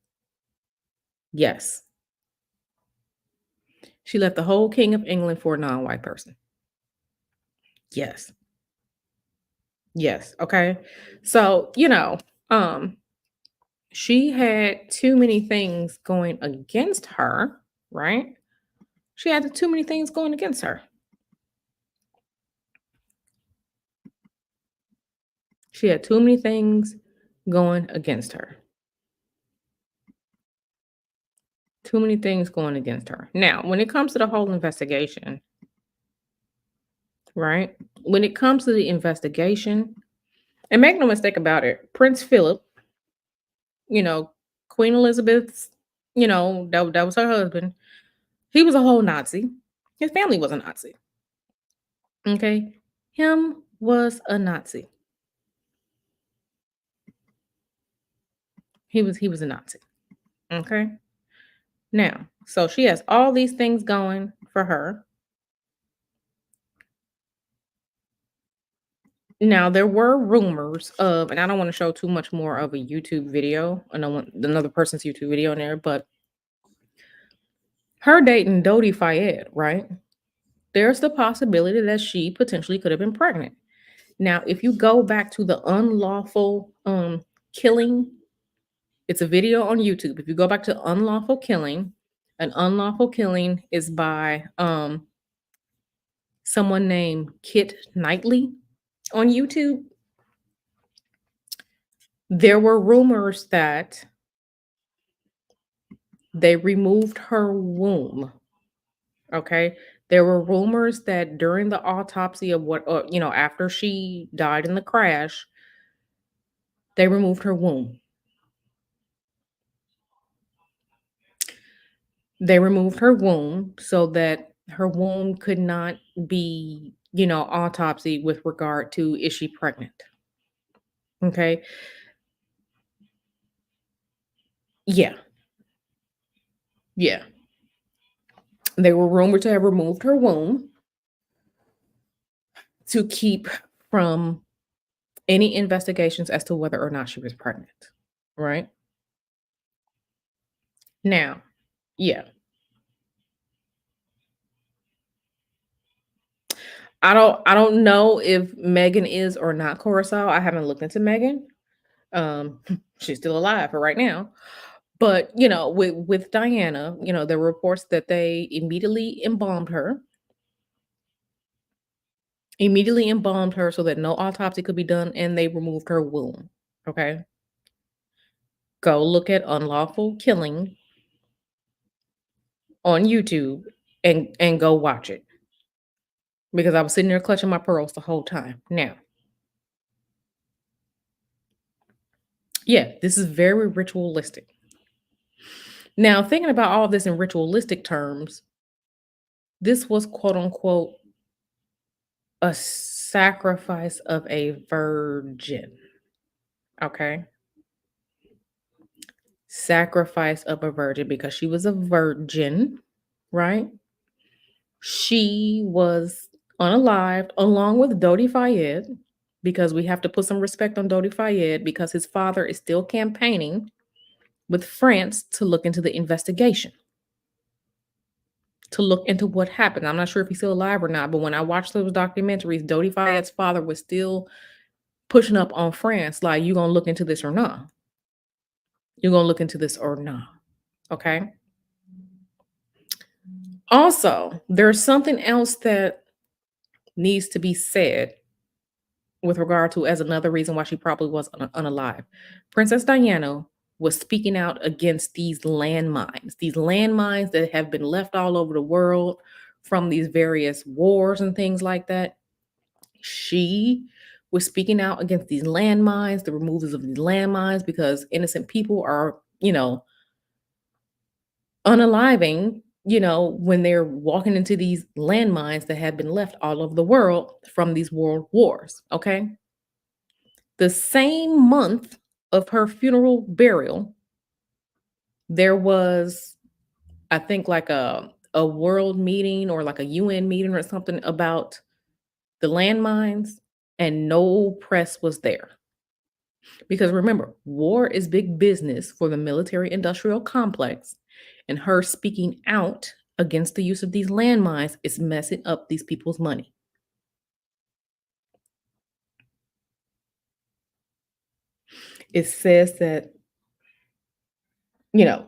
Yes. She left the whole king of England for a non-white person. Yes. Yes. Okay. So, she had too many things going against her, right? She had too many things going against her. She had too many things going against her. Too many things going against her. Now, when it comes to the whole investigation, right? When it comes to the investigation, and make no mistake about it, Prince Philip, you know, Queen Elizabeth's, that was her husband. He was a whole Nazi. His family was a Nazi. Okay. Him was a Nazi. He was a Nazi. Okay. Now, so she has all these things going for her. Now, there were rumors of, and I don't want to show too much more of a YouTube video, I don't want another person's YouTube video in there, but her dating Dodi Fayed, right? There's the possibility that she potentially could have been pregnant. Now, if you go back to the unlawful killing, it's a video on YouTube. If you go back to unlawful killing, an unlawful killing is by someone named Kit Knightley on YouTube. There were rumors that they removed her womb. Okay. There were rumors that during the autopsy of after she died in the crash, they removed her womb. They removed her womb so that her womb could not be, autopsy with regard to is she pregnant? Okay. Yeah. Yeah. They were rumored to have removed her womb to keep from any investigations as to whether or not she was pregnant, right? Now, yeah, I don't know if Megan is or not Coruscant. I haven't looked into Megan. Um, she's still alive for right now. But, with Diana, there were reports that they immediately embalmed her so that no autopsy could be done, and they removed her womb. Okay? Go look at unlawful killing on YouTube and go watch it, because I was sitting there clutching my pearls the whole time. Now, yeah, this is very ritualistic. Now, thinking about all of this in ritualistic terms, this was quote unquote a sacrifice of a virgin. Okay? Sacrifice of a virgin, because she was a virgin, right? She was unalived along with Dodi Fayed, because we have to put some respect on Dodi Fayed, because his father is still campaigning with France to look into the investigation, to look into what happened. I'm not sure if he's still alive or not, but when I watched those documentaries, Dodi Fayed's father was still pushing up on France, like, you gonna look into this or not? You're gonna look into this or not? Okay. Also, there's something else that needs to be said with regard to, as another reason why she probably was unalive. Princess Diana was speaking out against these landmines that have been left all over the world from these various wars and things like that. She was speaking out against these landmines, the removals of these landmines, because innocent people are, unaliving, when they're walking into these landmines that have been left all over the world from these world wars. Okay. The same month of her funeral burial, there was, I think, like a world meeting or like a UN meeting or something about the landmines, and no press was there. Because remember, war is big business for the military industrial complex, and her speaking out against the use of these landmines is messing up these people's money. It says that,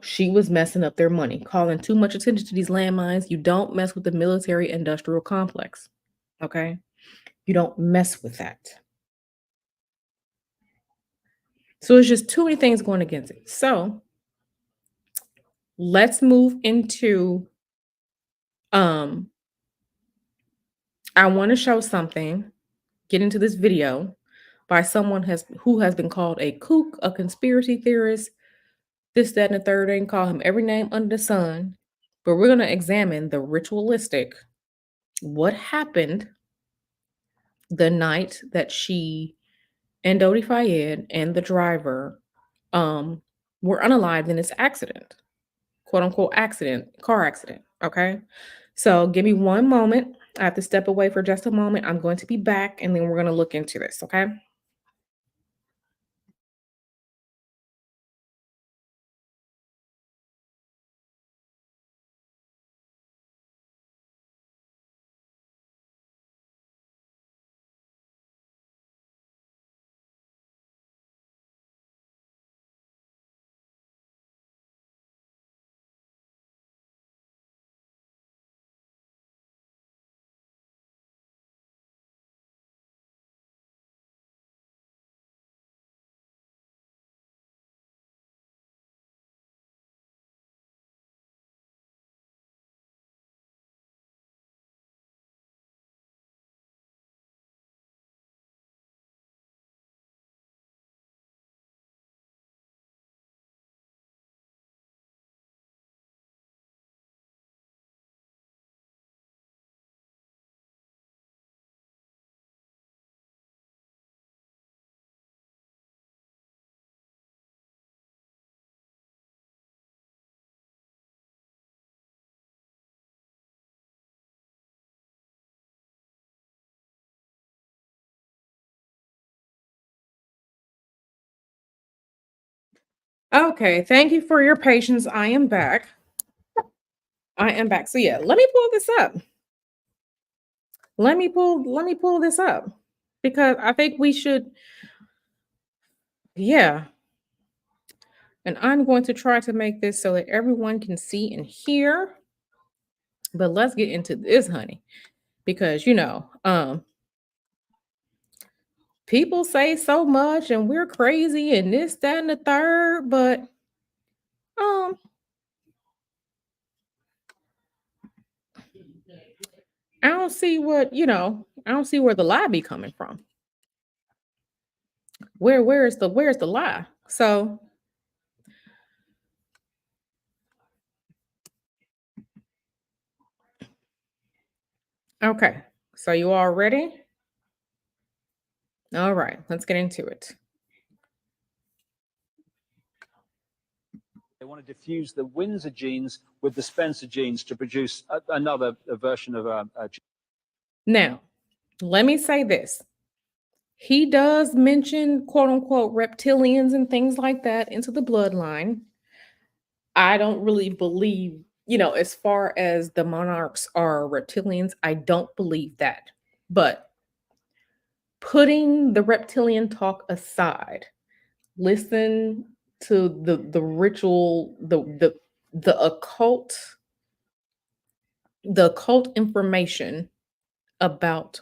she was messing up their money, calling too much attention to these landmines. You don't mess with the military industrial complex. Okay? You don't mess with that. So it's just too many things going against it. So let's move into um I want to show something, get into this video by someone who has been called a kook, a conspiracy theorist, this, that, and the third. They can call him every name under the sun. But we're going to examine the ritualistic, what happened the night that she and Dodi Fayed and the driver were unalived in this accident, quote unquote accident, car accident. Okay. So give me one moment. I have to step away for just a moment. I'm going to be back, and then we're going to look into this. Okay. Okay, thank you for your patience. I am back. I am back. So yeah, let me pull this up. Let me pull this up because I think we should, yeah. And I'm going to try to make this so that everyone can see and hear. But let's get into this, honey, because people say so much and we're crazy and this, that, and the third, but um I don't see I don't see where the lie be coming from. Where's the lie? So okay. So you all ready? All right, let's get into it. They want to diffuse the Windsor genes with the Spencer genes to produce another version of a Now, let me say this. He does mention quote unquote reptilians and things like that into the bloodline. I don't really believe, as far as the monarchs are reptilians, I don't believe that. But putting the reptilian talk aside, listen to the ritual, the occult information about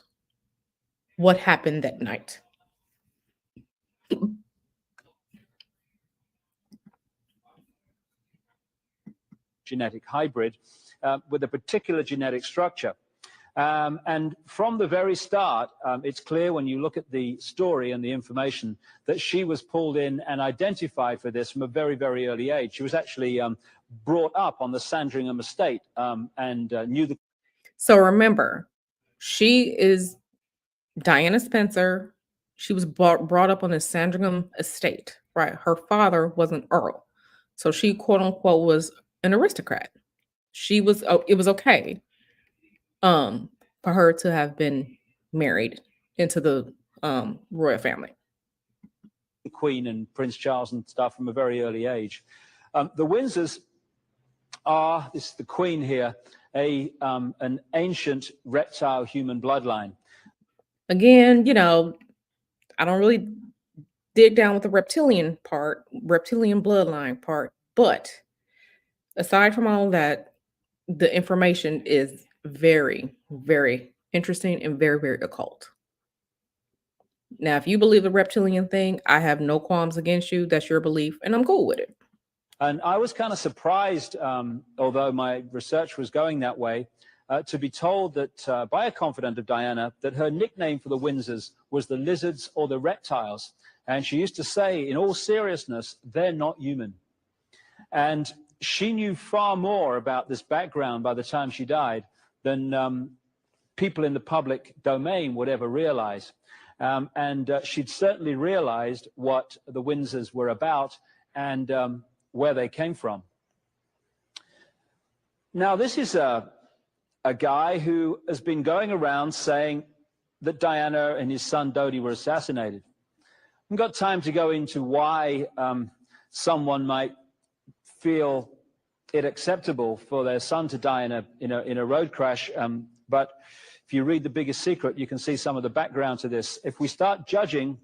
what happened that night. genetic hybrid with a particular genetic structure. And from the very start, it's clear when you look at the story and the information that she was pulled in and identified for this from a very, very early age. She was actually brought up on the Sandringham estate and knew the... So remember, she is Diana Spencer. She was brought up on the Sandringham estate, right? Her father was an earl. So she, quote unquote, was an aristocrat. It was okay for her to have been married into the royal family. The Queen and Prince Charles and stuff from a very early age. The Windsors are, this is the Queen here, an ancient reptile human bloodline. Again, I don't really dig down with the reptilian bloodline part, but aside from all that, the information is very, very interesting and very, very occult. Now, if you believe the reptilian thing, I have no qualms against you. That's your belief, and I'm cool with it. And I was kind of surprised, although my research was going that way, to be told that by a confidant of Diana that her nickname for the Windsors was the lizards or the reptiles. And she used to say, in all seriousness, they're not human. And she knew far more about this background by the time she died than people in the public domain would ever realize. She'd certainly realized what the Windsors were about and where they came from. Now, this is a guy who has been going around saying that Diana and his son Dodi were assassinated. I haven't got time to go into why someone might feel it acceptable for their son to die in a road crash, but if you read The Biggest Secret, you can see some of the background to this. If we start judging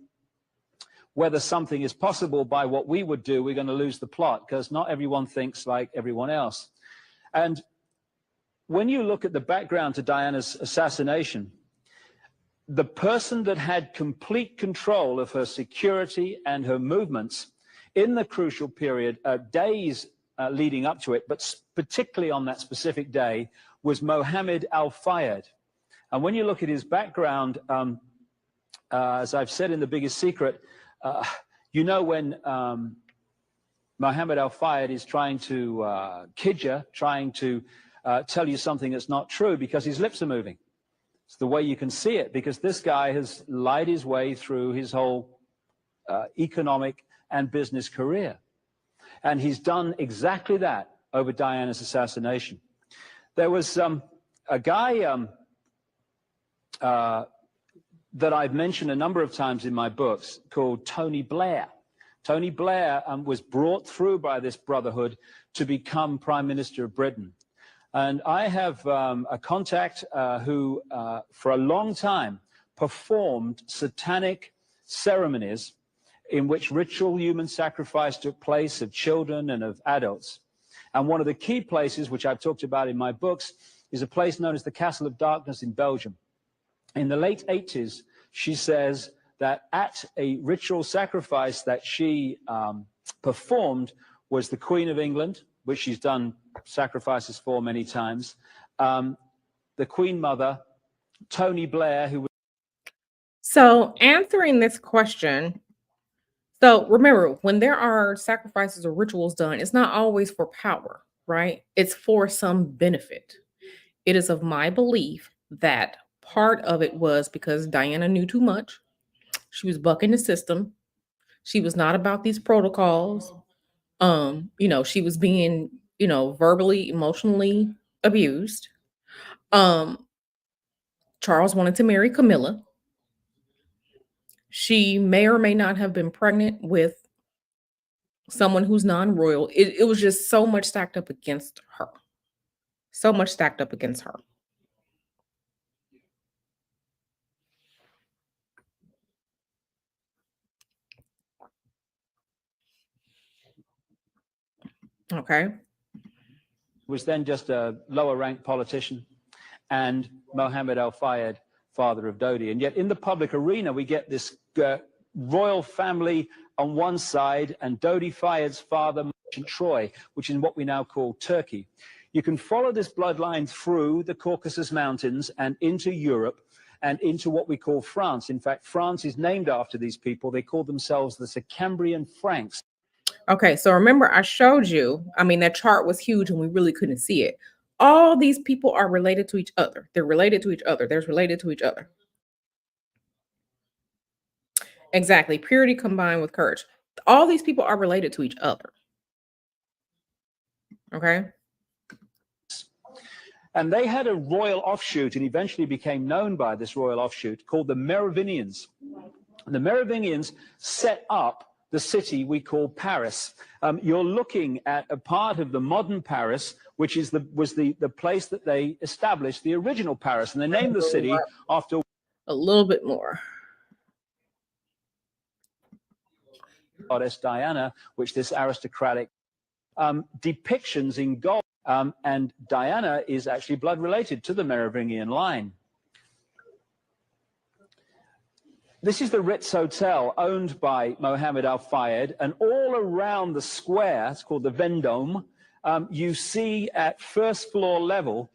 whether something is possible by what we would do, we're going to lose the plot, because not everyone thinks like everyone else. And when you look at the background to Diana's assassination, the person that had complete control of her security and her movements in the crucial period, days leading up to it, but particularly on that specific day, was Mohammed Al-Fayed. And when you look at his background, as I've said in The Biggest Secret, when Mohammed Al-Fayed is trying to kid you, trying to tell you something that's not true because his lips are moving. It's the way you can see it, because this guy has lied his way through his whole economic and business career. And he's done exactly that over Diana's assassination. There was a guy that I've mentioned a number of times in my books called Tony Blair. Tony Blair was brought through by this brotherhood to become Prime Minister of Britain. And I have a contact who, for a long time, performed satanic ceremonies in which ritual human sacrifice took place of children and of adults. And one of the key places, which I've talked about in my books, is a place known as the Castle of Darkness in Belgium. In the late 80s, she says that at a ritual sacrifice that she performed was the Queen of England, which she's done sacrifices for many times, the Queen Mother, Tony Blair, who was... So answering this question, so remember, when there are sacrifices or rituals done, it's not always for power, right? It's for some benefit. It is of my belief that part of it was because Diana knew too much. She was bucking the system. She was not about these protocols. She was being, verbally, emotionally abused. Charles wanted to marry Camilla. She may or may not have been pregnant with someone who's non-royal. It was just so much stacked up against her. So much stacked up against her. Okay. Was then just a lower ranked politician, and Mohammed Al-Fayed, father of Dodi. And yet in the public arena, we get this royal family on one side and Dodi Fayed's father, Merchant Troy, which is what we now call Turkey. You can follow this bloodline through the Caucasus Mountains and into Europe and into what we call France. In fact, France is named after these people. They call themselves the Sicambrian Franks. Okay, so remember I showed you, that chart was huge and we really couldn't see it. All these people are related to each other. They're related to each other. They're related to each other. Exactly. Purity combined with courage. All these people are related to each other. Okay. And they had a royal offshoot and eventually became known by this royal offshoot called the Merovingians. And the Merovingians set up the city we call Paris. You're looking at a part of the modern Paris, which is was the place that they established the original Paris. And they named the city after... A little bit more. Goddess Diana, which this aristocratic depictions in gold. And Diana is actually blood related to the Merovingian line. This is the Ritz Hotel owned by Mohammed Al-Fayed, and all around the square, it's called the Vendome, you see at first floor level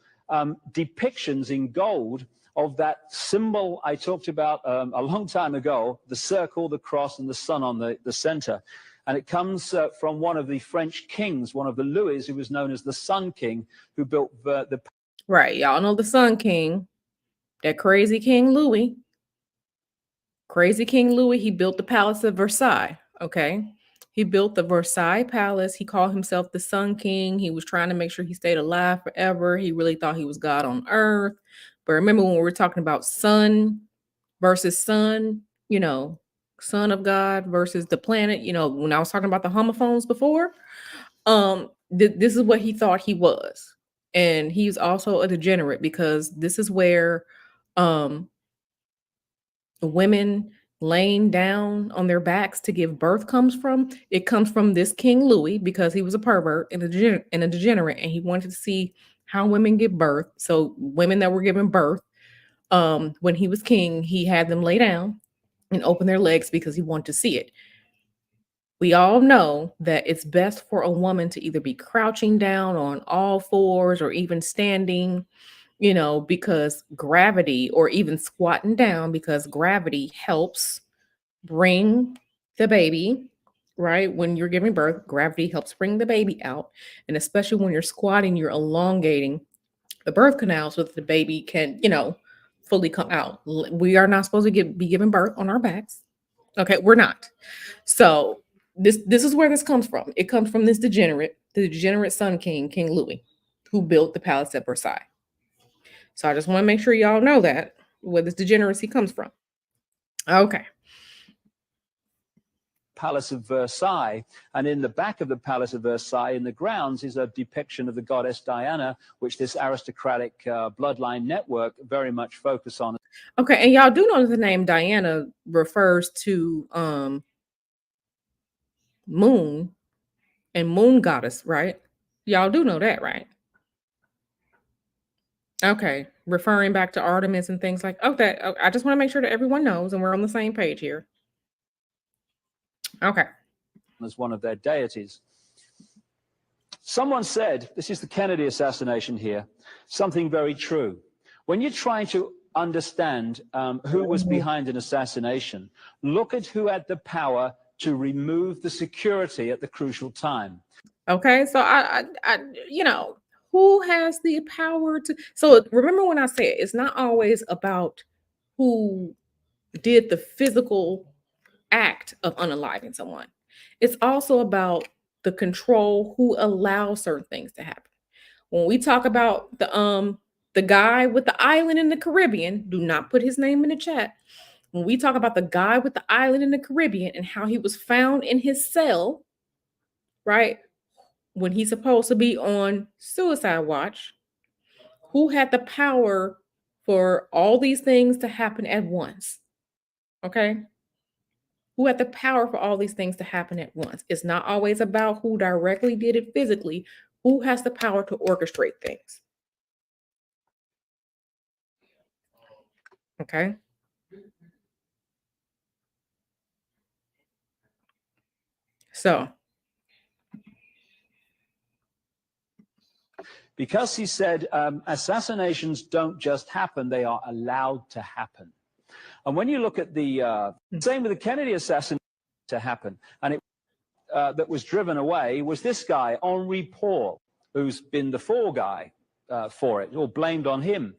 depictions in gold of that symbol I talked about a long time ago, the circle, the cross, and the sun on the center. And it comes from one of the French kings, one of the Louis, who was known as the Sun King, who built the... Right, y'all know the Sun King, that crazy King Louis. Crazy King Louis, he built the Palace of Versailles, okay? He built the Versailles Palace. He called himself the Sun King. He was trying to make sure he stayed alive forever. He really thought he was God on earth. But remember when we were talking about sun versus sun, son of God versus the planet, when I was talking about the homophones before, this is what he thought he was. And he's also a degenerate because this is where women laying down on their backs to give birth comes from. It comes from this King Louis because he was a pervert and a degenerate, and he wanted to see how women give birth. So women that were giving birth, when he was king, he had them lay down and open their legs because he wanted to see it. We all know that it's best for a woman to either be crouching down on all fours or even standing, because gravity, or even squatting down, because gravity helps bring the baby, right? When you're giving birth, gravity helps bring the baby out. And especially when you're squatting, you're elongating the birth canal so that the baby can, fully come out. We are not supposed to be giving birth on our backs. Okay, we're not. So this is where this comes from. It comes from the degenerate Sun King, King Louis, who built the Palace at Versailles. So I just want to make sure y'all know that, where this degeneracy comes from. Okay. Palace of Versailles, and in the back of the Palace of Versailles, in the grounds, is a depiction of the goddess Diana, which this aristocratic bloodline network very much focus on. Okay, and y'all do know that the name Diana refers to moon and moon goddess, right? Y'all do know that, right? Okay, referring back to Artemis and things like okay. I just want to make sure that everyone knows and we're on the same page here. Okay. As one of their deities. Someone said, this is the Kennedy assassination here, something very true. When you're trying to understand who was behind an assassination, look at who had the power to remove the security at the crucial time. Okay, so I you know, who has the power to, so remember when I said it's not always about who did the physical act of unaliving someone. It's also about the control who allows certain things to happen. When we talk about the guy with the island in the Caribbean, do not put his name in the chat. When we talk about the guy with the island in the Caribbean and how he was found in his cell, right? When he's supposed to be on suicide watch, who had the power for all these things to happen at once? Okay? Who had the power for all these things to happen at once? It's not always about who directly did it physically. Who has the power to orchestrate things? Okay? So, because he said assassinations don't just happen, they are allowed to happen. And when you look at the same with the Kennedy assassination to happen, and it that was driven away was this guy, Henri Paul, who's been the fall guy for it, or blamed on him.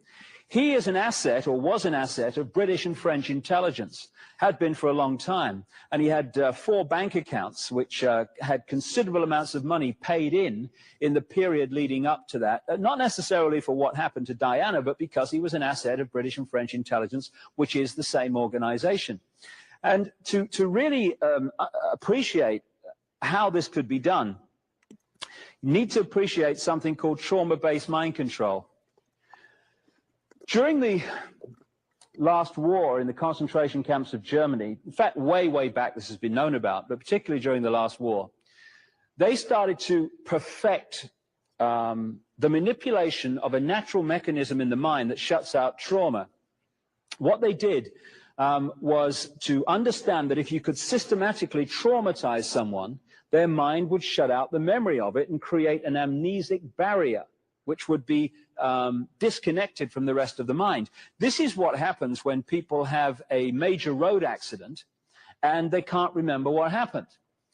He is an asset, or was an asset, of British and French intelligence, had been for a long time. And he had 4 bank accounts which had considerable amounts of money paid in the period leading up to that, not necessarily for what happened to Diana, but because he was an asset of British and French intelligence, which is the same organization. And to really appreciate how this could be done, you need to appreciate something called trauma-based mind control. During the last war in the concentration camps of Germany, in fact, way, way back this has been known about, but particularly during the last war, they started to perfect the manipulation of a natural mechanism in the mind that shuts out trauma. What they did was to understand that if you could systematically traumatize someone, their mind would shut out the memory of it and create an amnesic barrier, which would be disconnected from the rest of the mind. This is what happens when people have a major road accident and they can't remember what happened.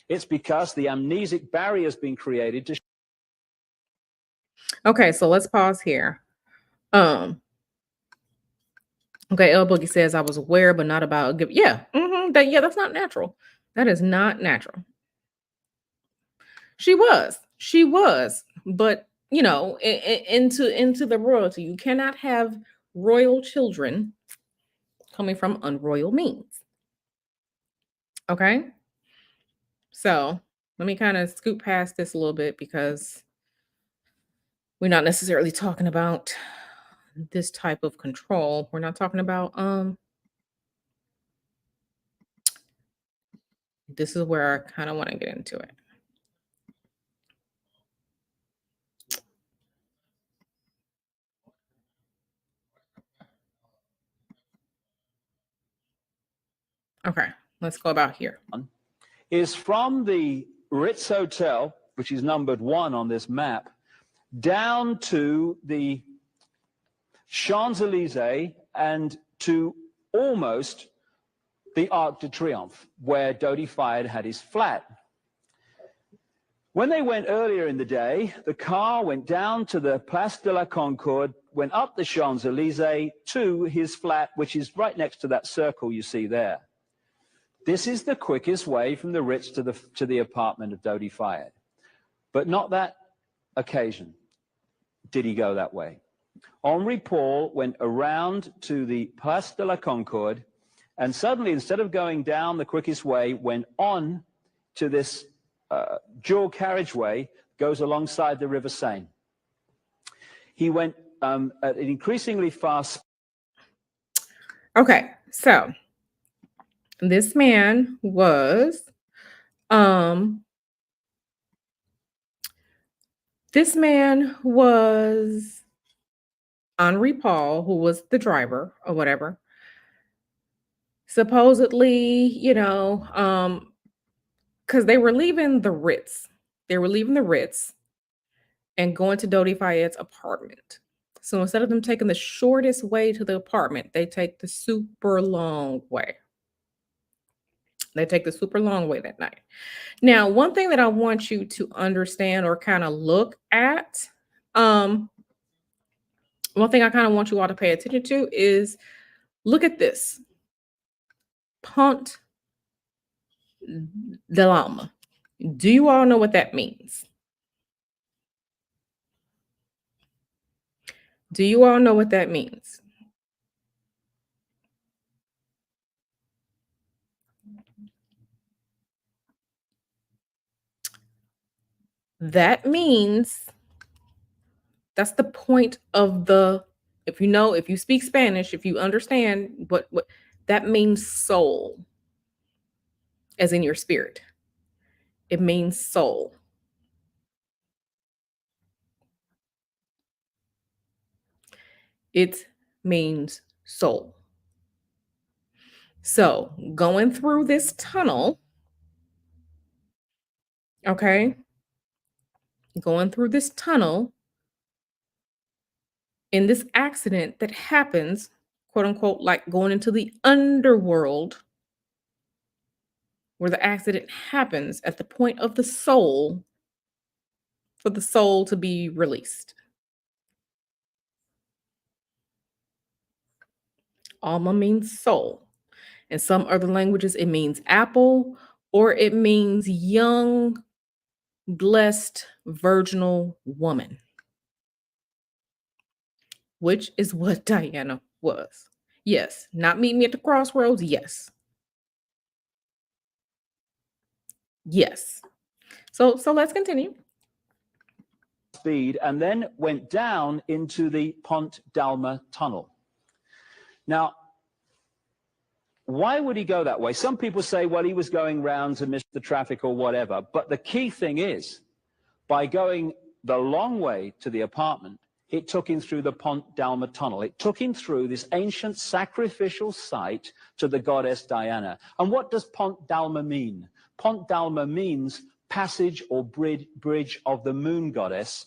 It's because the amnesic barrier has been created to... okay, so let's pause here. Okay, El Boogie says I was aware, but not about yeah, that's not natural. That is not natural. She was, but you know, into the royalty. You cannot have royal children coming from unroyal means. Okay, so let me kind of scoot past this a little bit because we're not necessarily talking about this type of control. We're not talking about this is where I kind of want to get into it. Okay, let's go about here. Is from the Ritz Hotel, which is numbered 1 on this map, down to the Champs-Élysées and to almost the Arc de Triomphe, where Dodi Fayed had his flat. When they went earlier in the day, the car went down to the Place de la Concorde, went up the Champs-Élysées to his flat, which is right next to that circle you see there. This is the quickest way from the Ritz to the apartment of Dodi Fayed. But not that occasion did he go that way. Henri Paul went around to the Place de la Concorde, and suddenly, instead of going down the quickest way, went on to this dual carriageway goes alongside the River Seine. He went at an increasingly fast. Okay, so this man was Henri Paul, who was the driver or whatever. Supposedly, because they were leaving the Ritz. They were leaving the Ritz and going to Dodi Fayette's apartment. So instead of them taking the shortest way to the apartment, they take the super long way. They take the super long way that night. Now, one thing that I want you to understand or kind of look at, one thing I kind of want you all to pay attention to is look at this. Pont de l'Alma. Do you all know what that means? Do you all know what that means? That means that's the point of the, if you speak Spanish, if you understand what that means, soul, as in your spirit. It means soul. It means soul. So going through this tunnel, okay, going through this tunnel in this accident that happens, quote unquote, like going into the underworld, where the accident happens at the point of the soul, for the soul to be released. Alma means soul. In some other languages, it means apple, or it means young, blessed, virginal woman, which is what Diana was. Yes, not meet me at the crossroads. Yes. Yes. So let's continue. Speed, and then went down into the Pont d'Alma tunnel. Now, why would he go that way? Some people say, well, he was going round to miss the traffic or whatever. But the key thing is, by going the long way to the apartment, it took him through the Pont d'Alma tunnel. It took him through this ancient sacrificial site to the goddess Diana. And what does Pont d'Alma mean? Pont d'Alma means passage or bridge of the moon goddess.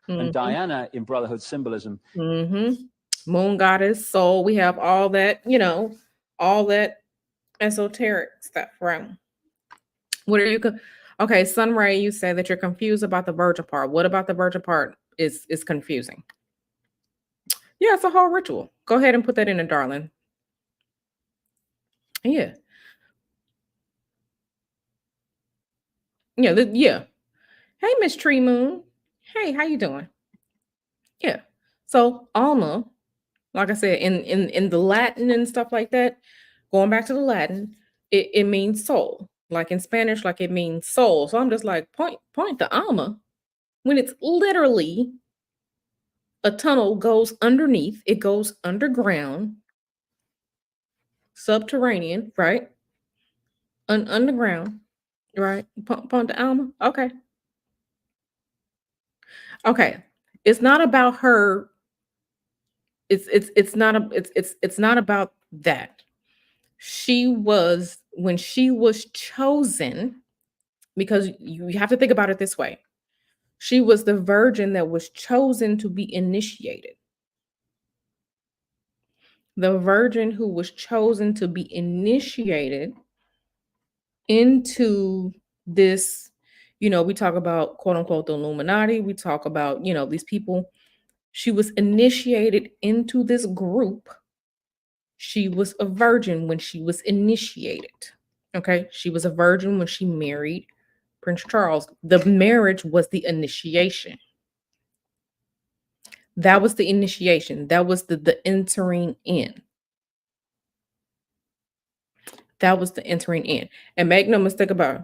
And Diana, in Brotherhood symbolism. Moon goddess, soul. We have all that, all that esoteric stuff, right? What are you? Okay, Sunray, you say that you're confused about the virgin part. What about the virgin part is confusing? Yeah, it's a whole ritual. Go ahead and put that in there, darling. Yeah. Yeah. Hey, Miss Tree Moon. Hey, how you doing? Yeah. So Alma, like I said, in the Latin and stuff like that, going back to the Latin, it means soul. Like in Spanish, like it means soul. So I'm just like, point to Alma, when it's literally a tunnel goes underneath, it goes underground, subterranean, right? Underground, right? Point to Alma. Okay. Okay. It's not about her. It's not about that. When she was chosen, because you have to think about it this way. She was the virgin that was chosen to be initiated. The virgin who was chosen to be initiated into this, we talk about quote unquote the Illuminati. We talk about, these people. She was initiated into this group. She was a virgin when she was initiated. Okay. She was a virgin when she married Prince Charles. The marriage was the initiation. That was the initiation. That was the entering in. That was the entering in. And make no mistake about it,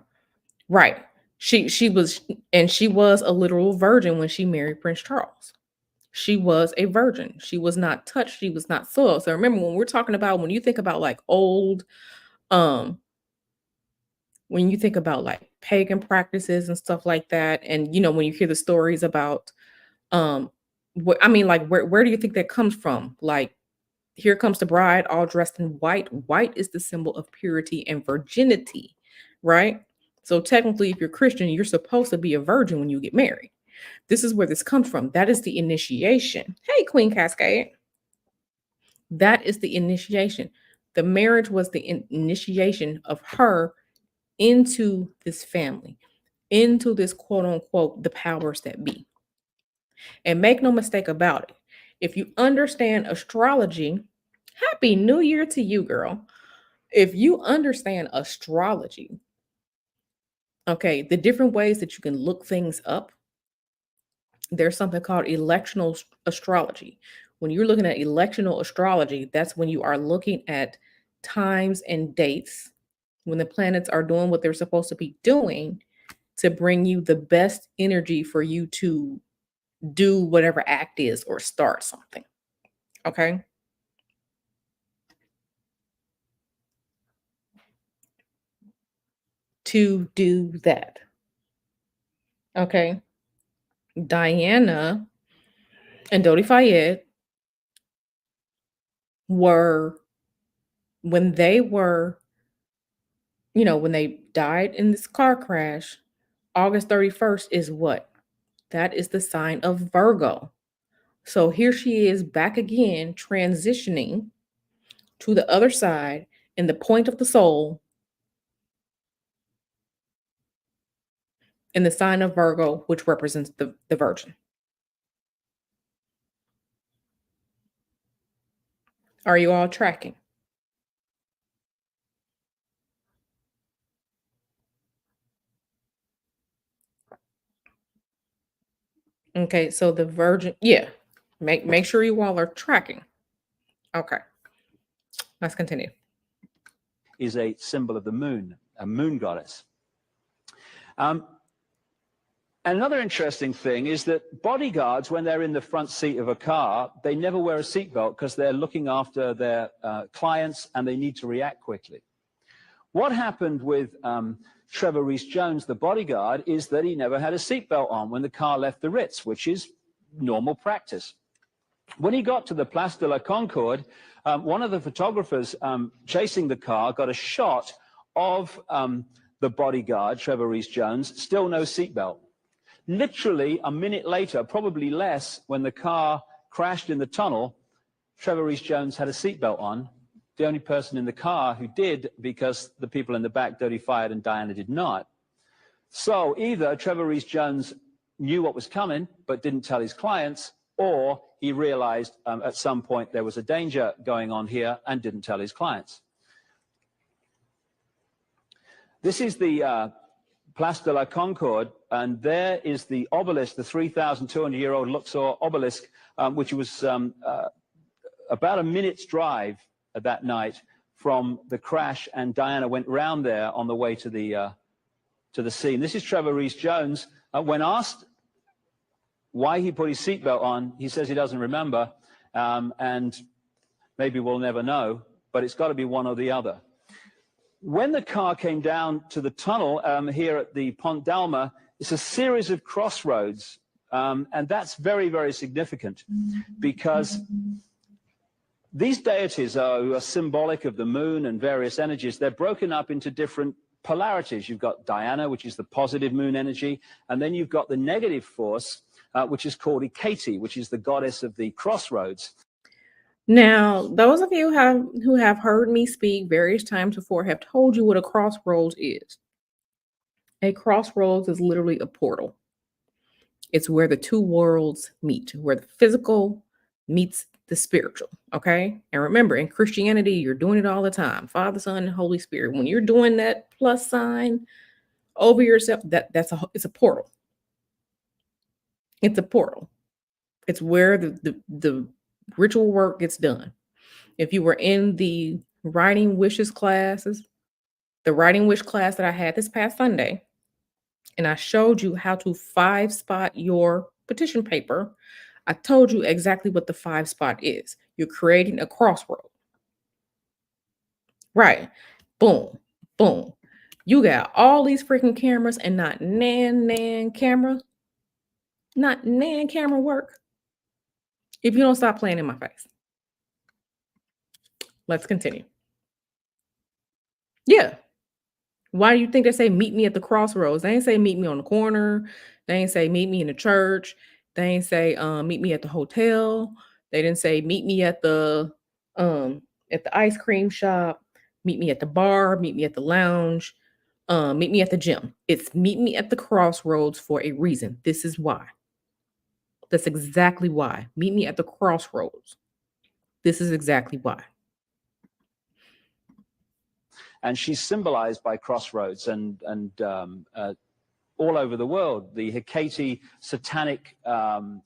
Right. She was, and she was a literal virgin when she married Prince Charles. She was a virgin. She was not touched. She was not soiled. So remember, when we're talking about, when you think about like old, um, when you think about like pagan practices and stuff like that, and when you hear the stories about, what I mean, like where do you think that comes from? Like, here comes the bride all dressed in white. White is the symbol of purity and virginity, right? So technically, if you're Christian, you're supposed to be a virgin when you get married. This is where this comes from. That is the initiation. Hey, Queen Cascade. That is the initiation. The marriage was the initiation of her into this family, into this quote unquote, the powers that be. And make no mistake about it. If you understand astrology, happy new year to you, girl. If you understand astrology, okay, the different ways that you can look things up, there's something called electional astrology. When you're looking at electional astrology, that's when you are looking at times and dates when the planets are doing what they're supposed to be doing to bring you the best energy for you to do whatever act is or start something. Okay. To do that. Okay. Diana and Dodi Fayed were, when they were, when they died in this car crash, August 31st is what? That is the sign of Virgo. So here she is back again, transitioning to the other side in the point of the soul in the sign of Virgo, which represents the Virgin. Are you all tracking? Okay, so the Virgin, yeah. Make sure you all are tracking. Okay. Let's continue. Is a symbol of the moon, a moon goddess. And another interesting thing is that bodyguards, when they're in the front seat of a car, they never wear a seatbelt because they're looking after their clients and they need to react quickly. What happened with Trevor Rees-Jones, the bodyguard, is that he never had a seatbelt on when the car left the Ritz, which is normal practice. When he got to the Place de la Concorde, one of the photographers chasing the car got a shot of the bodyguard, Trevor Rees-Jones, still no seatbelt. Literally a minute later, probably less, when the car crashed in the tunnel, Trevor Rees-Jones had a seatbelt on. The only person in the car who did, because the people in the back, Dodi Fayed and Diana, did not. So either Trevor Rees-Jones knew what was coming but didn't tell his clients, or he realized at some point there was a danger going on here and didn't tell his clients. This is the Place de la Concorde, and there is the obelisk, the 3,200-year-old Luxor obelisk, which was about a minute's drive that night from the crash, and Diana went round there on the way to the scene. This is Trevor Rees-Jones. When asked why he put his seatbelt on, he says he doesn't remember, and maybe we'll never know, but it's got to be one or the other. When the car came down to the tunnel here at the Pont d'Alma, it's a series of crossroads, and that's very, very significant because these deities are symbolic of the moon and various energies. They're broken up into different polarities. You've got Diana, which is the positive moon energy, and then you've got the negative force, which is called Hecate, which is the goddess of the crossroads. Now, those of you who have heard me speak various times before have told you what a crossroads is. A crossroads is literally a portal. It's where the two worlds meet, where the physical meets the spiritual, okay? And remember, in Christianity, you're doing it all the time. Father, Son, and Holy Spirit. When you're doing that plus sign over yourself, it's a portal. It's a portal. It's where the ritual work gets done. If you were in the writing wishes classes, the writing wish class that I had this past Sunday, and I showed you how to 5-spot your petition paper, I told you exactly what the 5-spot is. You're creating a crossroad. Right. Boom. Boom. You got all these freaking cameras and not nan camera. Not nan camera work. If you don't stop playing in my face. Let's continue. Yeah. Why do you think they say meet me at the crossroads? They ain't say meet me on the corner. They ain't say meet me in the church. They ain't say meet me at the hotel. They didn't say meet me at the ice cream shop, meet me at the bar, meet me at the lounge, meet me at the gym. It's meet me at the crossroads for a reason. This is why. That's exactly why. Meet me at the crossroads. This is exactly why. And she's symbolized by crossroads and all over the world. The Hecate satanic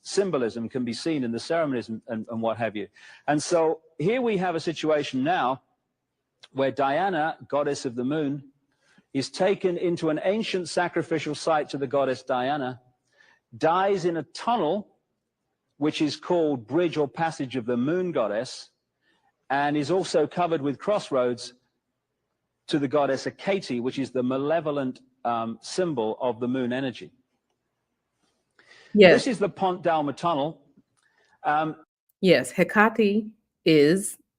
symbolism can be seen in the ceremonies and what have you. And so here we have a situation now where Diana, goddess of the moon, is taken into an ancient sacrificial site to the goddess Diana, dies in a tunnel, which is called Bridge or Passage of the Moon Goddess, and is also covered with crossroads to the goddess Hecate, which is the malevolent symbol of the moon energy. Yes. This is the Pont d'Alma tunnel. Yes, Hecate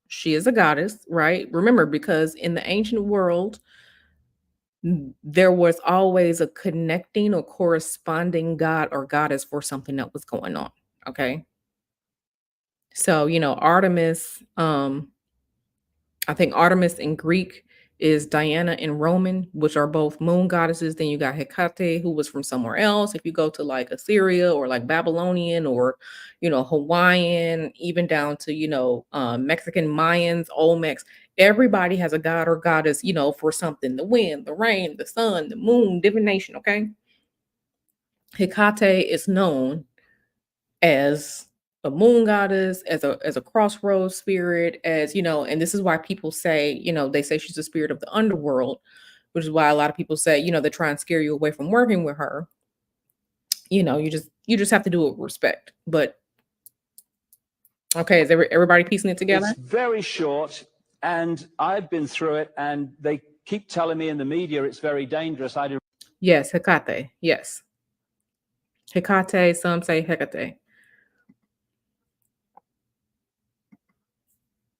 she is a goddess, right? Remember, because in the ancient world, there was always a connecting or corresponding god or goddess for something that was going on. Okay. So, Artemis, I think Artemis in Greek is Diana in Roman, which are both moon goddesses. Then you got Hecate, who was from somewhere else. If you go to like Assyria or like Babylonian or, Hawaiian, even down to, Mexican Mayans, Olmecs, everybody has a god or goddess, for something: the wind, the rain, the sun, the moon, divination. Okay. Hecate is known as a moon goddess, as a crossroads spirit, and this is why people say, they say she's the spirit of the underworld, which is why a lot of people say, they try and scare you away from working with her. You just have to do it with respect. But okay, is everybody piecing it together? It's very short, and I've been through it, and they keep telling me in the media it's very dangerous. Yes, Hecate. Yes. Hecate, some say Hecate.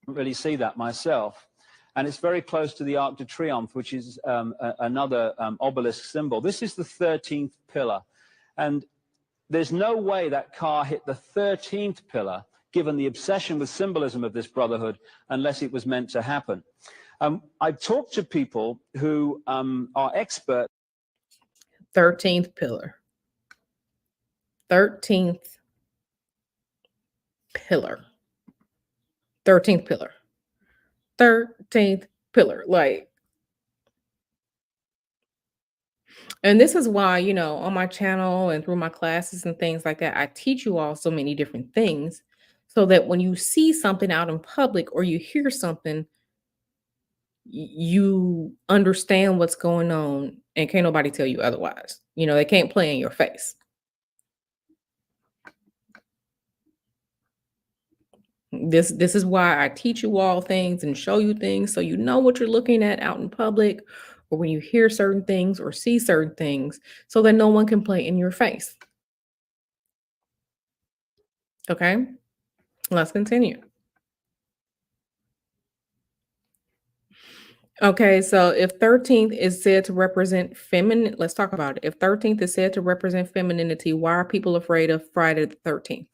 Really see that myself, and it's very close to the Arc de Triomphe, which is another obelisk symbol. This is the 13th pillar, and there's no way that car hit the 13th pillar, given the obsession with symbolism of this brotherhood, unless it was meant to happen. I've talked to people who are experts. 13th pillar. 13th pillar. 13th pillar. 13th pillar. And this is why, on my channel and through my classes and things like that, I teach you all so many different things so that when you see something out in public or you hear something, you understand what's going on and can't nobody tell you otherwise. They can't play in your face. This is why I teach you all things and show you things so you know what you're looking at out in public or when you hear certain things or see certain things so that no one can play in your face. Okay, let's continue. Okay, so if 13th is said to represent feminine, let's talk about it. If 13th is said to represent femininity, why are people afraid of Friday the 13th?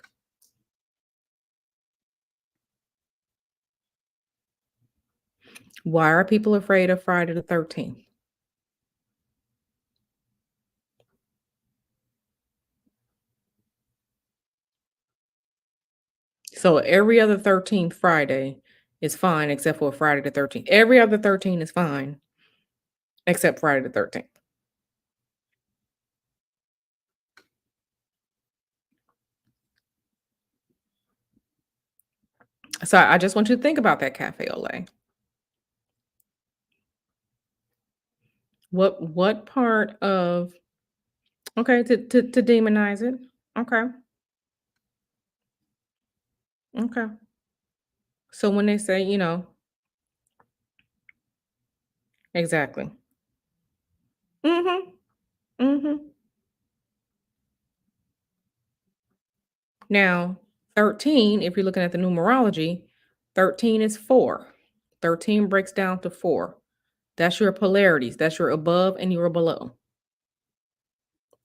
Why are people afraid of Friday the 13th? So every other 13th Friday is fine except for Friday the 13th. Every other 13 is fine except Friday the 13th. So I just want you to think about that, Cafe Olay. What part of Okay, to demonize it. Okay. Okay. So when they say, exactly. Mhm. Mhm. Now, 13, if you're looking at the numerology, 13 is 4. 13 breaks down to 4. That's your polarities. That's your above and your below.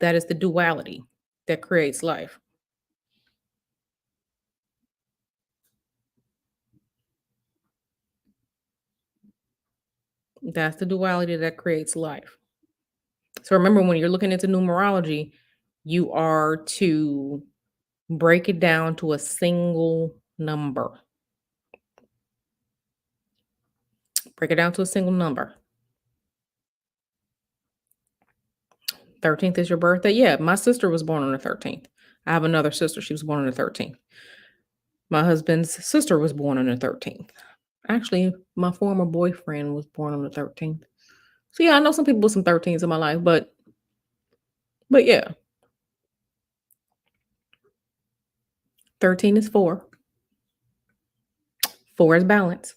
That is the duality that creates life. That's the duality that creates life. So remember, when you're looking into numerology, you are to break it down to a single number. Break it down to a single number. 13th is your birthday. Yeah, my sister was born on the 13th. I have another sister. She was born on the 13th. My husband's sister was born on the 13th. Actually, my former boyfriend was born on the 13th. So yeah, I know some people with some 13s in my life, but yeah, 13 is 4. 4 is balance.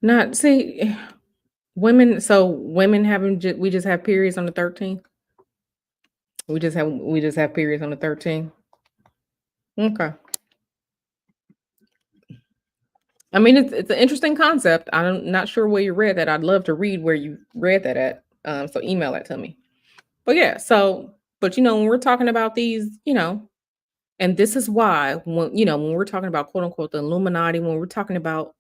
Not see women. So women we just have periods on the 13th. We just have periods on the 13th. Okay. I mean, it's an interesting concept. I'm not sure where you read that. I'd love to read where you read that at. So email that to me. But yeah, but when we're talking about these, and this is why when we're talking about quote unquote the Illuminati, when we're talking about,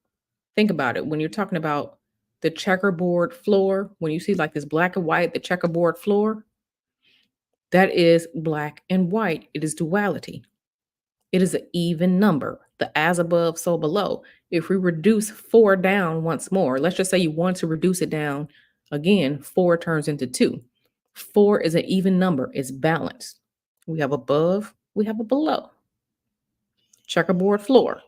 think about it, when you're talking about the checkerboard floor, when you see like this black and white, the checkerboard floor, that is black and white. It is duality. It is an even number. The as above, so below. If we reduce 4 down once more, let's just say you want to reduce it down again, 4 turns into 2. 4 is an even number. It's balanced. We have above, we have a below. Checkerboard floor.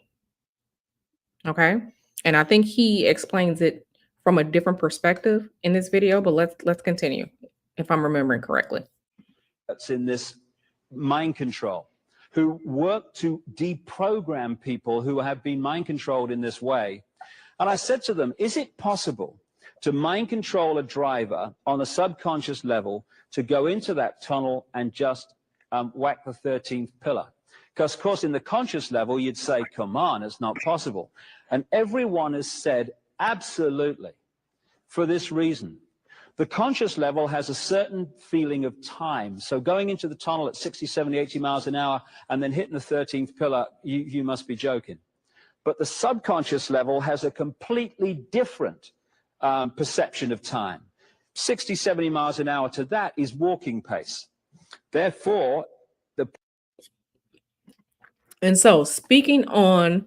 Okay. And I think he explains it from a different perspective in this video, but let's continue if I'm remembering correctly. That's in this mind control, who work to deprogram people who have been mind controlled in this way. And I said to them, is it possible to mind control a driver on a subconscious level to go into that tunnel and just whack the 13th pillar? Because, of course, in the conscious level, you'd say, come on, it's not possible. And everyone has said, absolutely, for this reason. The conscious level has a certain feeling of time. So going into the tunnel at 60, 70, 80 miles an hour and then hitting the 13th pillar, you must be joking. But the subconscious level has a completely different perception of time. 60, 70 miles an hour to that is walking pace. Therefore, And so speaking on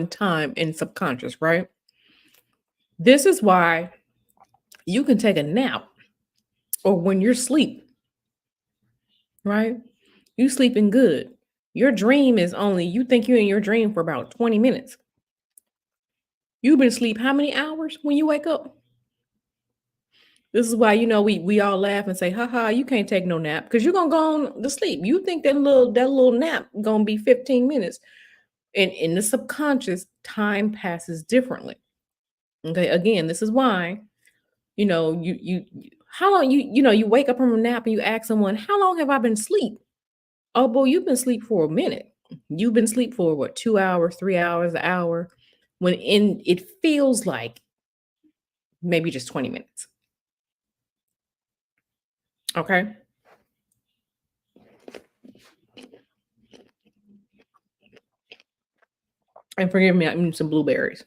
time and subconscious, right? This is why you can take a nap or when you're asleep, right? You sleeping good. Your dream is only, you think you're in your dream for about 20 minutes. You've been asleep how many hours when you wake up? This is why, we all laugh and say, haha, you can't take no nap because you're going to go on to sleep. You think that little nap going to be 15 minutes. And in the subconscious, time passes differently. Okay. Again, this is why, how long you wake up from a nap and you ask someone, how long have I been asleep? Oh, boy, you've been asleep for a minute. You've been asleep for what, 2 hours, 3 hours, an hour, when it feels like maybe just 20 minutes. Okay. And forgive me, I'm eating some blueberries.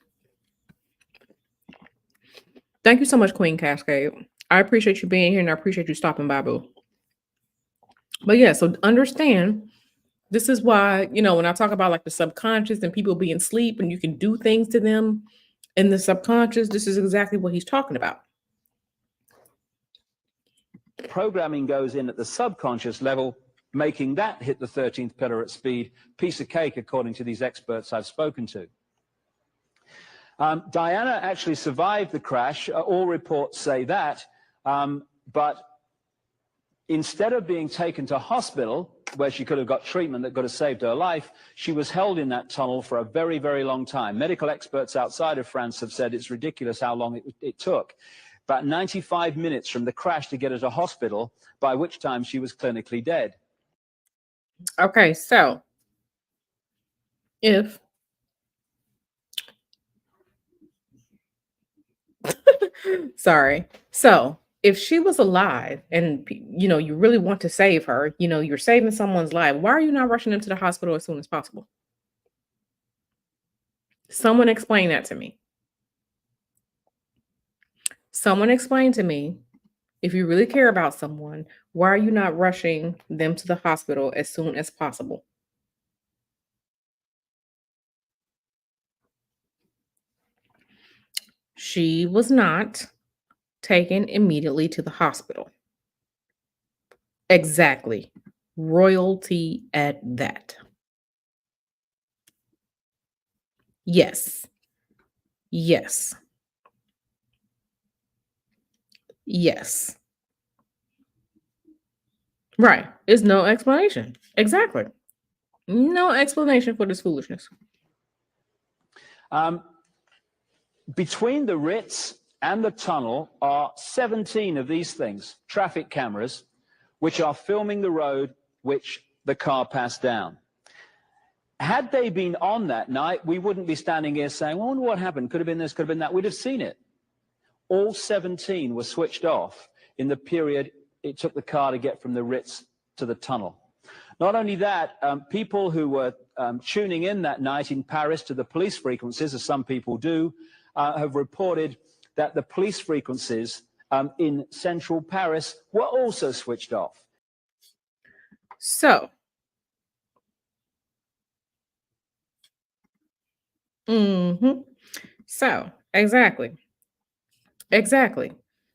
Thank you so much, Queen Cascade. I appreciate you being here and I appreciate you stopping by, boo. But yeah, so understand, this is why, when I talk about like the subconscious and people being asleep and you can do things to them in the subconscious, this is exactly what he's talking about. programming goes in at the subconscious level, making that hit the 13th pillar at speed. Piece of cake, according to these experts I've spoken to. Diana actually survived the crash. All reports say that. But instead of being taken to hospital, where she could have got treatment that could have saved her life, she was held in that tunnel for a very, very long time. Medical experts outside of France have said it's ridiculous how long it took. About 95 minutes from the crash to get her to hospital, by which time she was clinically dead. Okay, so if sorry. So if she was alive and you really want to save her, you're saving someone's life, why are you not rushing them to the hospital as soon as possible? Someone explain that to me. Someone explain to me, if you really care about someone, why are you not rushing them to the hospital as soon as possible? She was not taken immediately to the hospital. Exactly. Royalty at that. Yes. Yes. Yes. Right. There's no explanation. Exactly. No explanation for this foolishness. Between the Ritz and the tunnel are 17 of these things, traffic cameras, which are filming the road which the car passed down. Had they been on that night, we wouldn't be standing here saying, well, I wonder what happened. Could have been this, could have been that. We'd have seen it. All 17 were switched off in the period it took the car to get from the Ritz to the tunnel. Not only that, people who were tuning in that night in Paris to the police frequencies, as some people do, have reported that the police frequencies in central Paris were also switched off. So, so exactly.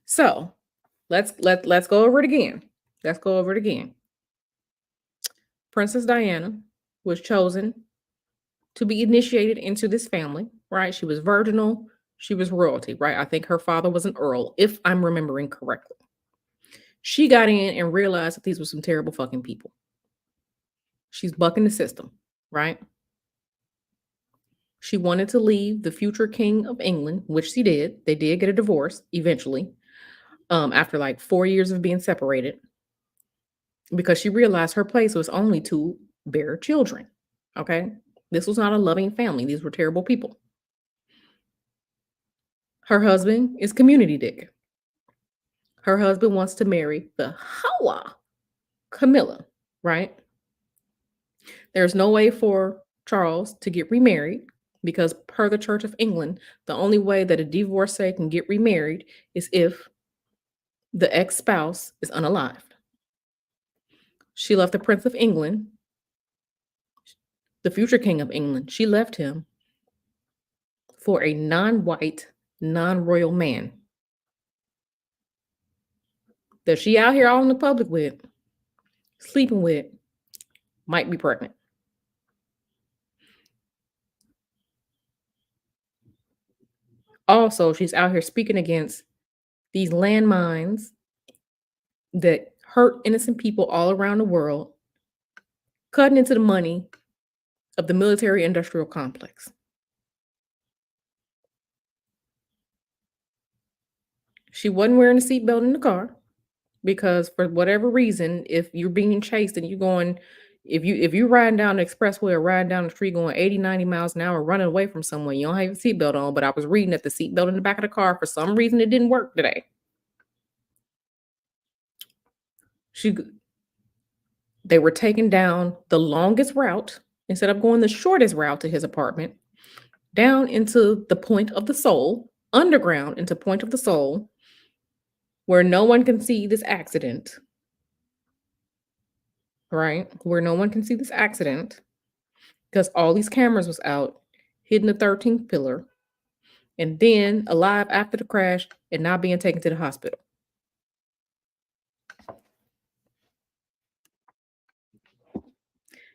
So, let's go over it again. Let's go over it again. Princess Diana was chosen to be initiated into this family, right? She was virginal. She was royalty, right? I think her father was an earl, if I'm remembering correctly. She got in and realized that these were some terrible fucking people. She's bucking the system, right? She wanted to leave the future king of England, which she did. They did get a divorce eventually, after like 4 years of being separated, because she realized her place was only to bear children. Okay. This was not a loving family. These were terrible people. Her husband is community dick. Her husband wants to marry the Hawa Camilla, right? There's no way for Charles to get remarried because, per the Church of England, the only way that a divorcee can get remarried is if the ex-spouse is unalived. She left the Prince of England, the future King of England. She left him for a non-white, non-royal man that she out here all in the public with, sleeping with, might be pregnant. Also, she's out here speaking against these landmines that hurt innocent people all around the world, cutting into the money of the military industrial complex. She wasn't wearing a seatbelt in the car because, for whatever reason, if you're being chased and you're going, if you riding down the expressway or riding down the street going 80, 90 miles an hour, running away from someone, you don't have a seatbelt on. But I was reading that the seatbelt in the back of the car, for some reason, it didn't work today. They were taking down the longest route instead of going the shortest route to his apartment, down into the Point of the Soul, underground into Point of the Soul, where no one can see this accident, right? Where no one can see this accident because all these cameras was out, hitting the 13th pillar, and then alive after the crash and not being taken to the hospital.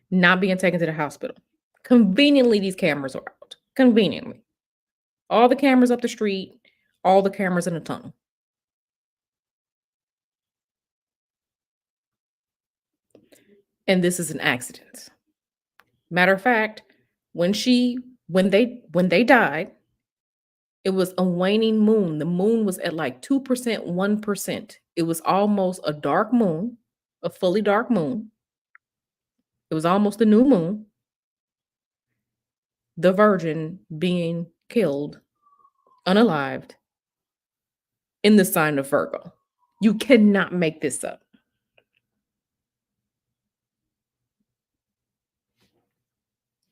Not being taken to the hospital. Conveniently, these cameras are out. Conveniently. All the cameras up the street, all the cameras in the tunnel. And this is an accident. Matter of fact, when they died, it was a waning moon. The moon was at like 2%, 1%. It was almost a dark moon, a fully dark moon. It was almost a new moon. The Virgin being killed, unalived, in the sign of Virgo. You cannot make this up.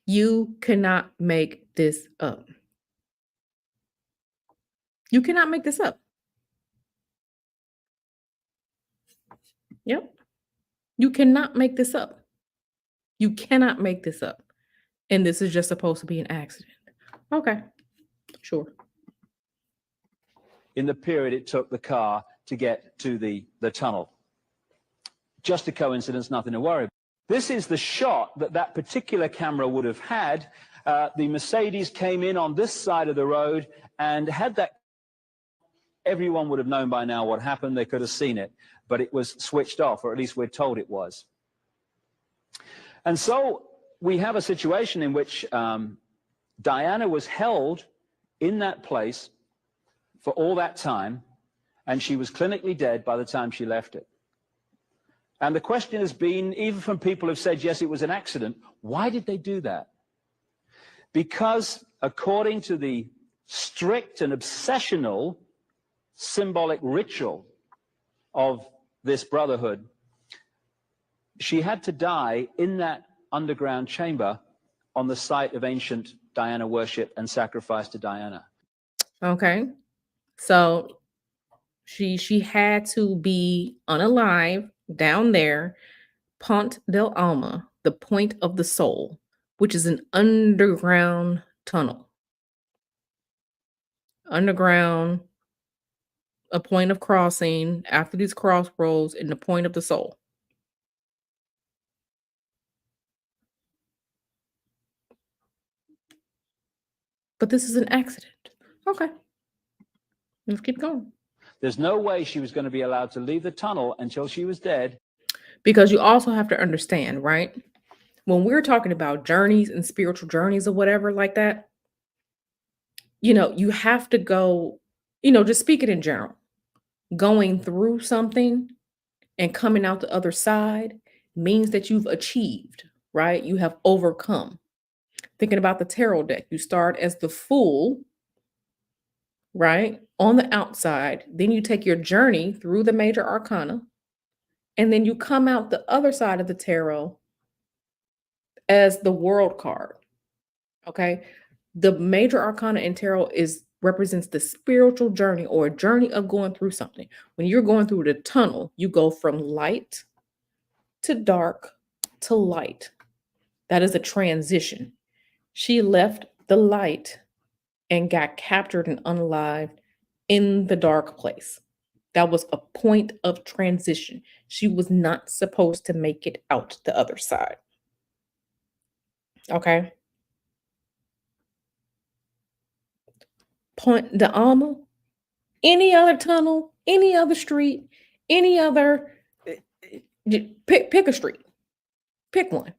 You cannot make this up. You cannot make this up. Yep. You cannot make this up. You cannot make this up. And this is just supposed to be an accident. Okay. Sure. In the period it took the car to get to the tunnel. Just a coincidence, nothing to worry about. This is the shot that particular camera would have had. The Mercedes came in on this side of the road, and had that, everyone would have known by now what happened. They could have seen it, but it was switched off, or at least we're told it was. And so we have a situation in which Diana was held in that place for all that time, and she was clinically dead by the time she left it. And the question has been, even from people who've said, yes, it was an accident, why did they do that? Because according to the strict and obsessional symbolic ritual of this brotherhood, she had to die in that underground chamber on the site of ancient Diana worship and sacrifice to Diana. Okay. So she had to be unalive down there, Pont del Alma, the point of the soul, which is an underground tunnel. Underground, a point of crossing after these crossroads in the point of the soul. But this is an accident. Okay. Let's keep going. There's no way she was going to be allowed to leave the tunnel until she was dead. Because you also have to understand, right? When we're talking about journeys and spiritual journeys or whatever like that, you have to go, just speaking in general, going through something and coming out the other side means that you've achieved, right? You have overcome. Thinking about the tarot deck, you start as the Fool, right? On the outside, then you take your journey through the major arcana, and then you come out the other side of the tarot as the World card. Okay? The major arcana in tarot represents the spiritual journey, or a journey of going through something. When you're going through the tunnel, you go from light to dark to light. That is a transition. She left the light and got captured and unalived in the dark place. That was a point of transition. She was not supposed to make it out the other side. Okay? Point de Alma, any other tunnel, any other street, any other, pick a street. Pick one.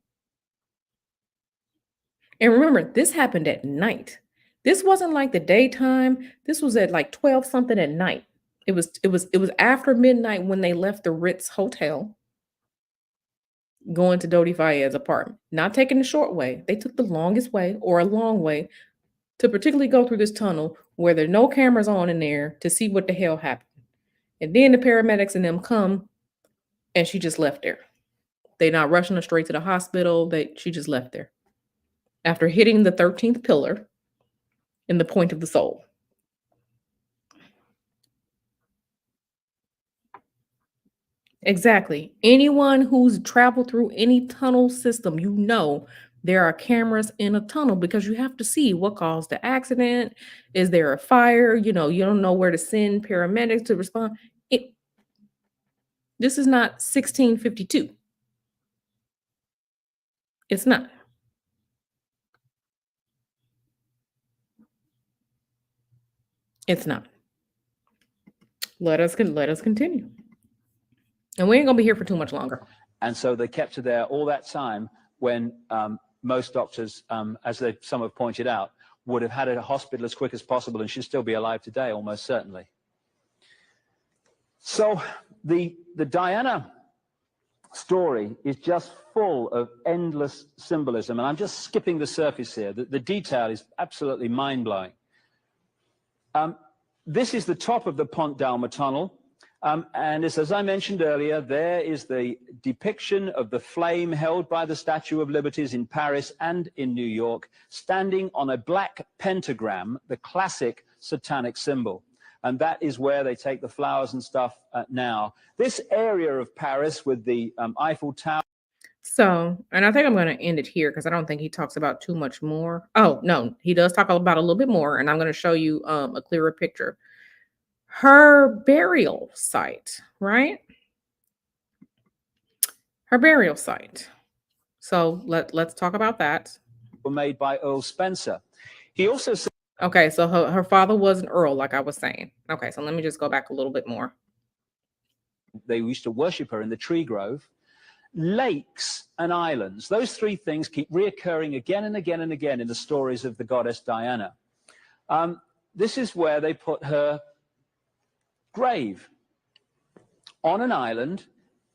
And remember, this happened at night. This wasn't like the daytime. This was at like 12 something at night. It was after midnight when they left the Ritz Hotel going to Dodi Fayed's apartment. Not taking the short way. They took the longest way, or a long way, to particularly go through this tunnel where there are no cameras on in there to see what the hell happened. And then the paramedics and them come, and she just left there. They're not rushing her straight to the hospital. She just left there after hitting the 13th pillar in the point of the soul. Exactly. Anyone who's traveled through any tunnel system, there are cameras in a tunnel, because you have to see what caused the accident. Is there a fire? You don't know where to send paramedics to respond. This is not 1652. It's not. It's not. Let us continue. And we ain't gonna be here for too much longer. And so they kept her there all that time when most doctors, some have pointed out, would have had her at a hospital as quick as possible, and she'd still be alive today, almost certainly. So the Diana story is just full of endless symbolism, and I'm just skipping the surface here. The detail is absolutely mind-blowing. This is the top of the Pont d'Alma tunnel, and as I mentioned earlier, there is the depiction of the flame held by the Statue of Liberties in Paris and in New York, standing on a black pentagram, the classic satanic symbol. And that is where they take the flowers and stuff now. This area of Paris with the Eiffel Tower. So, and I think I'm going to end it here because I don't think he talks about too much more. Oh, no, he does talk about a little bit more, and I'm going to show you a clearer picture. Her burial site, right? Her burial site. So let's talk about that. Were made by Earl Spencer. He also said, okay, so her father was an earl, like I was saying. Okay, so let me just go back a little bit more. They used to worship her in the tree grove. Lakes and islands, those three things keep reoccurring again and again and again in the stories of the goddess Diana. This is where they put her grave, on an island,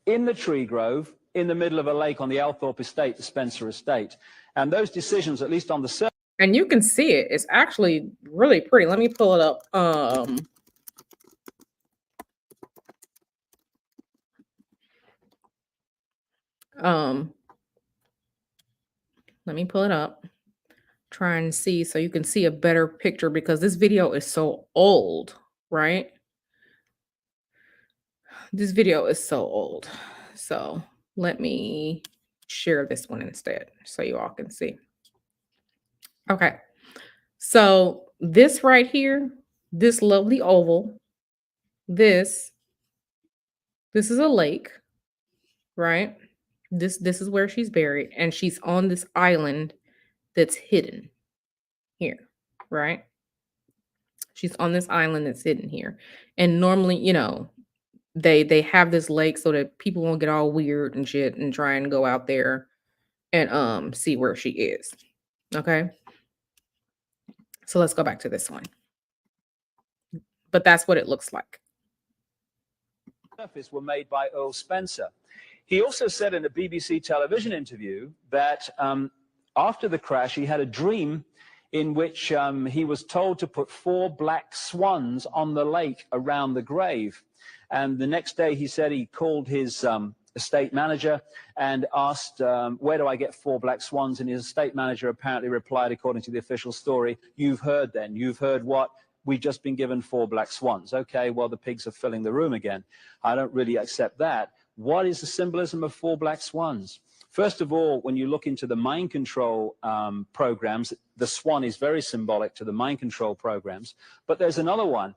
in the tree grove, in the middle of a lake on the Althorpe estate, the Spencer estate. And those decisions, at least on the surface. And you can see it. It's actually really pretty. Let me pull it up. Let me pull it up. Try and see so you can see a better picture because this video is so old, right? This video is so old. So let me share this one instead so you all can see. Okay. So this right here, this lovely oval, this is a lake, right? This is where she's buried, and she's on this island that's hidden here, right? She's on this island that's hidden here. And normally, you know, they have this lake so that people won't get all weird and shit and try and go out there and see where she is. Okay? So let's go back to this one. But that's what it looks like. Surface were made by Earl Spencer. He also said in a BBC television interview that after the crash, he had a dream in which he was told to put 4 black swans on the lake around the grave. And the next day, he said he called his estate manager and asked, where do I get 4 black swans? And his estate manager apparently replied, according to the official story, you've heard then. You've heard what? We've just been given 4 black swans. Okay, well, the pigs are filling the room again. I don't really accept that. What is the symbolism of 4 black swans? First of all, when you look into the mind control programs, the swan is very symbolic to the mind control programs. But there's another one.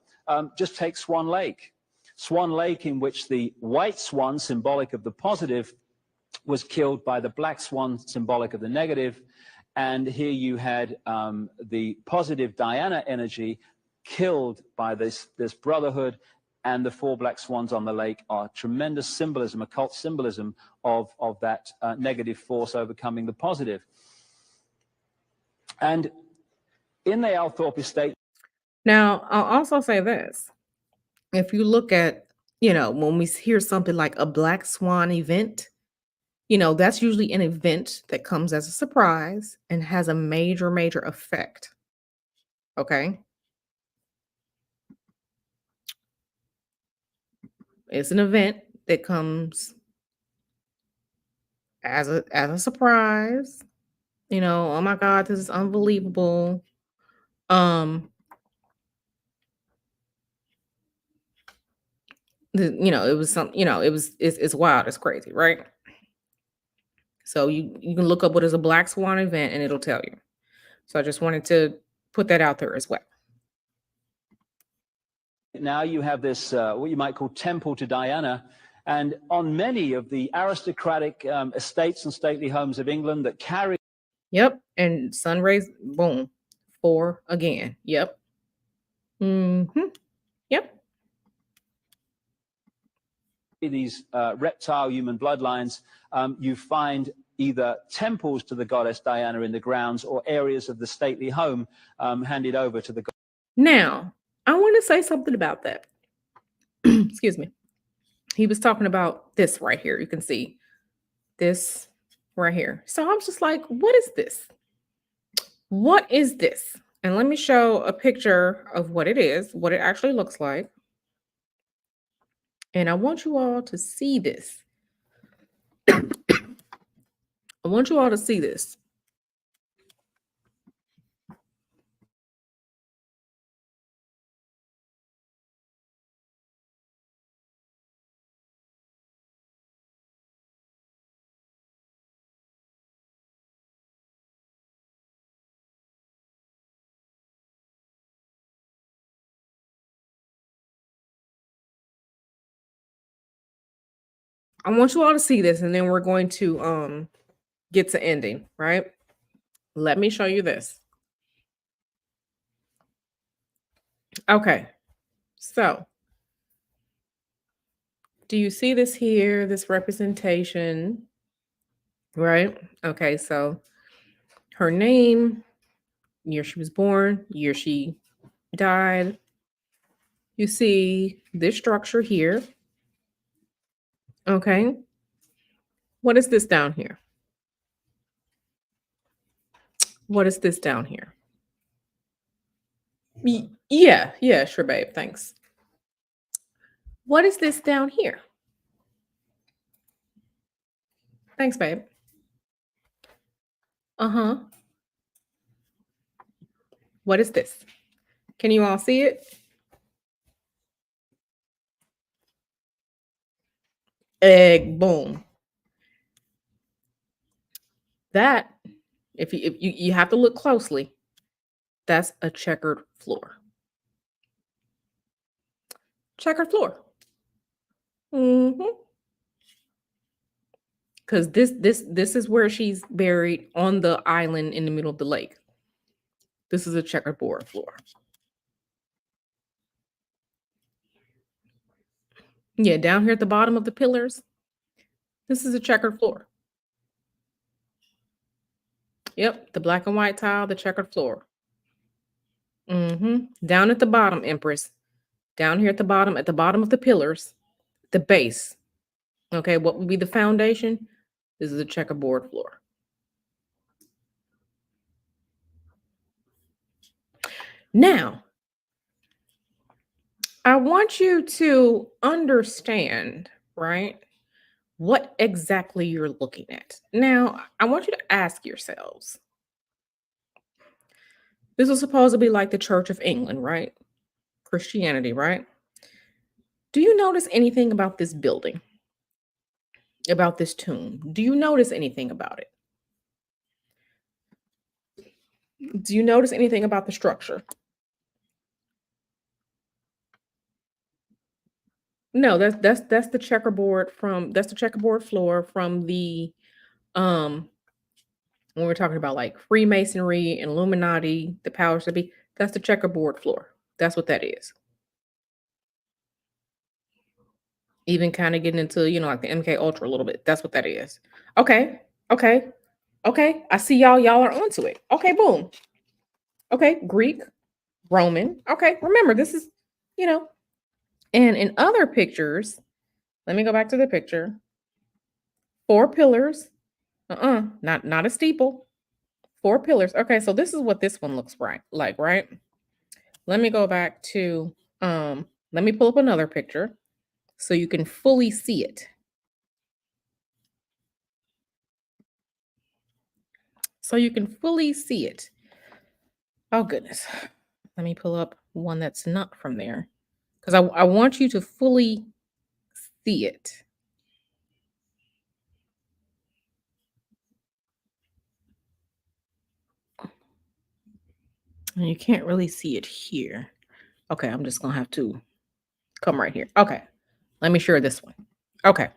Just take Swan Lake. Swan Lake, in which the white swan, symbolic of the positive, was killed by the black swan, symbolic of the negative. And here you had the positive Diana energy killed by this brotherhood, and the 4 black swans on the lake are tremendous symbolism, occult symbolism of that negative force overcoming the positive. And in the Althorpe estate. Now, I'll also say this. If you look at, you know, when we hear something like a black swan event, you know, that's usually an event that comes as a surprise and has a major, major effect. Okay. It's an event that comes as a surprise. You know, oh my God, this is unbelievable. You know, it was some, you know, it's wild, it's crazy, right? So you can look up what is a black swan event and it'll tell you. So I just wanted to put that out there as well. Now you have this, what you might call temple to Diana. And on many of the aristocratic estates and stately homes of England that carry. Yep. And sun rays, boom, 4 again. Yep. Mm-hmm. Yep. These reptile human bloodlines, you find either temples to the goddess Diana in the grounds or areas of the stately home handed over to the goddess. Now, I want to say something about that. Excuse me. He was talking about this right here. You can see this right here. So I was just like, what is this? What is this? And let me show a picture of what it is, what it actually looks like. And I want you all to see this. I want you all to see this. I want you all to see this, and then we're going to get to ending, right? Let me show you this. Okay. So, do you see this here, this representation? Right? Okay, so her name, year she was born, year she died. You see this structure here. Okay. What is this down here? What is this down here? Yeah, sure, babe. Thanks. What is this down here? Thanks, babe. Uh-huh. What is this? Can you all see it? Egg, boom. That, if you have to look closely, that's a checkered floor. Checkered floor. Mm-hmm. Because this is where she's buried, on the island in the middle of the lake. This is a checkerboard floor. Yeah, down here at the bottom of the pillars, this is a checkered floor. Yep, the black and white tile, the checkered floor. Down at the bottom, Empress. Down here at the bottom of the pillars, the base. Okay, what would be the foundation? This is a checkerboard floor. Now, I want you to understand, right, what exactly you're looking at. Now, I want you to ask yourselves. This was supposed to be like the Church of England, right? Christianity, right? Do you notice anything about this building? About this tomb? Do you notice anything about it? Do you notice anything about the structure? No, that's the checkerboard floor from the when we're talking about like Freemasonry and Illuminati, the powers that be, that's the checkerboard floor. That's what that is. Even kind of getting into, like the MK Ultra a little bit. That's what that is. Okay. Okay. Okay. I see y'all. Y'all are onto it. Okay, boom. Okay, Greek, Roman. Okay, remember this is, and in other pictures, let me go back to the picture. 4 pillars. Not a steeple. 4 pillars. Okay, so this is what this one looks like, right? Let me go back to let me pull up another picture so you can fully see it. So you can fully see it. Oh goodness. Let me pull up one that's not from there, because I want you to fully see it. And you can't really see it here. Okay, I'm just gonna have to come right here. Okay, let me share this one. Okay,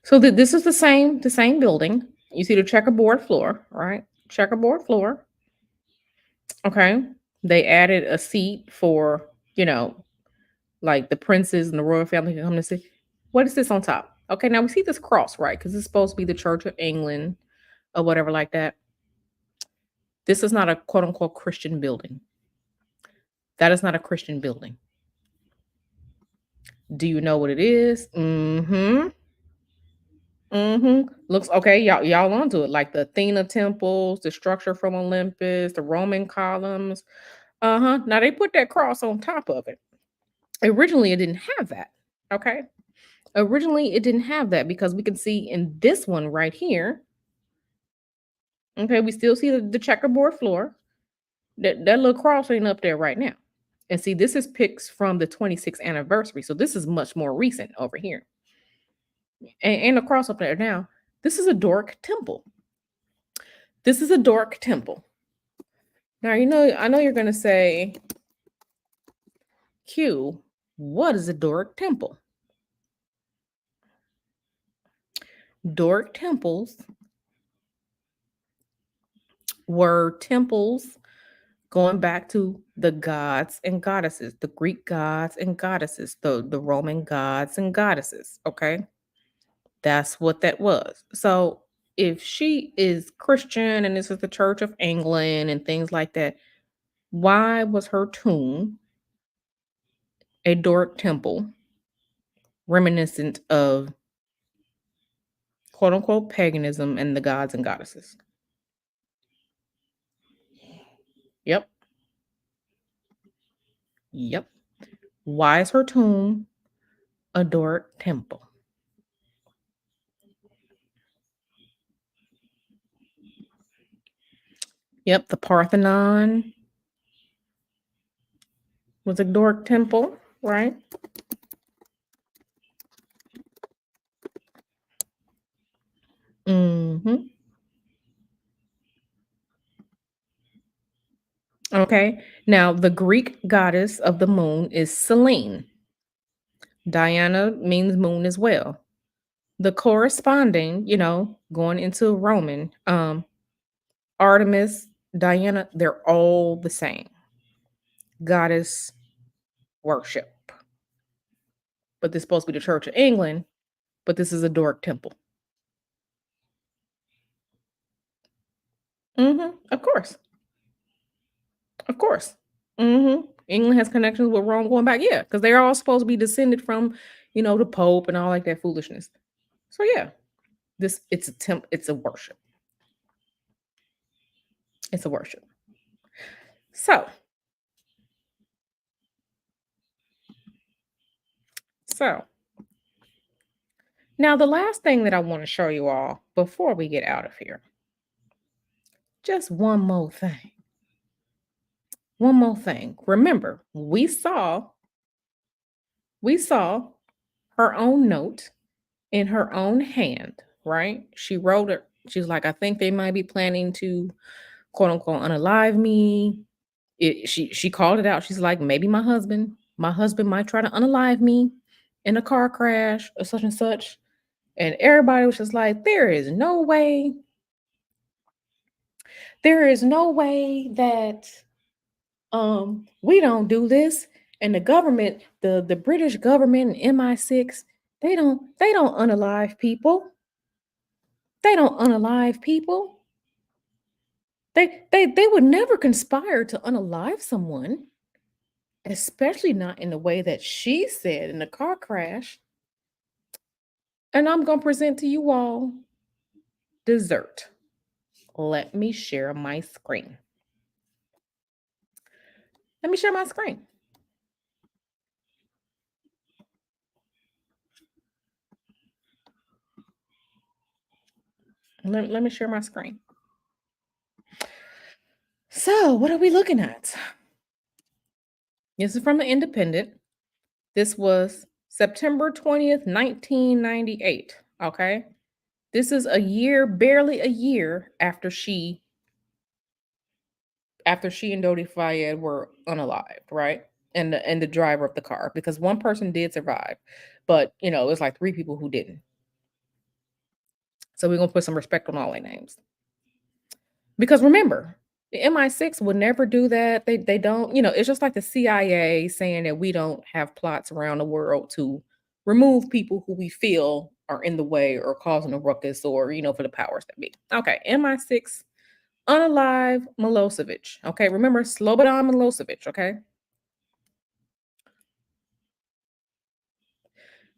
so this is the same building. You see the checkerboard floor, right? Checkerboard floor. Okay, They added a seat for, like the princes and the royal family can come to see. What is this on top? Okay, now we see this cross, right? Because it's supposed to be the Church of England or whatever like that. This is not a quote unquote Christian building. That is not a Christian building. Do you know what it is? Mm-hmm. Mm-hmm. Looks okay. Y'all onto it. Like the Athena temples, the structure from Olympus, the Roman columns. Uh-huh. Now they put that cross on top of it. Originally, it didn't have that. Okay. Originally, it didn't have that because we can see in this one right here. Okay, we still see the checkerboard floor. That little cross ain't up there right now. And see, this is pics from the 26th anniversary. So this is much more recent over here. And the cross up there now. This is a Doric temple. This is a Doric temple. Now, I know you're going to say, Q, what is a Doric temple? Doric temples were temples going back to the gods and goddesses, the Greek gods and goddesses, the Roman gods and goddesses. Okay. That's what that was. So if she is Christian and this is the Church of England and things like that, why was her tomb a Doric temple reminiscent of quote unquote paganism and the gods and goddesses? Yep. Yep. Why is her tomb a Doric temple? Yep, the Parthenon was a Doric temple, right? Mm-hmm. Okay. Now, the Greek goddess of the moon is Selene. Diana means moon as well. The corresponding, going into Roman, Artemis, Diana, they're all the same. Goddess worship. But this is supposed to be the Church of England, but this is a Doric temple. Mm-hmm. Of course. Of course. Mm-hmm. England has connections with Rome going back, yeah, because they're all supposed to be descended from, the Pope and all like that foolishness. So yeah, it's a worship. It's a worship. So now the last thing that I want to show you all before we get out of here, just one more thing. One more thing. Remember, we saw her own note in her own hand, right? She wrote it. She's like, I think they might be planning to quote unquote unalive me. She called it out. She's like, maybe my husband might try to unalive me in a car crash or such and such. And everybody was just like, there is no way that we don't do this. And the government, the British government and MI6, they don't unalive people. They don't unalive people. They would never conspire to unalive someone, especially not in the way that she said in the car crash. And I'm going to present to you all dessert. Let me share my screen. Let me share my screen. Let me share my screen. So, what are we looking at? This is from the Independent. This was September 20th, 1998. Okay. This is barely a year after she and Dodi Fayed were unalived, right? And the driver of the car, because one person did survive, but it was like 3 people who didn't. So we're gonna put some respect on all their names. Because remember, The MI6 would never do that. They don't, it's just like the CIA saying that we don't have plots around the world to remove people who we feel are in the way or causing a ruckus or, for the powers that be. Okay, MI6, unalive Milosevic. Okay, remember Slobodan Milosevic, okay?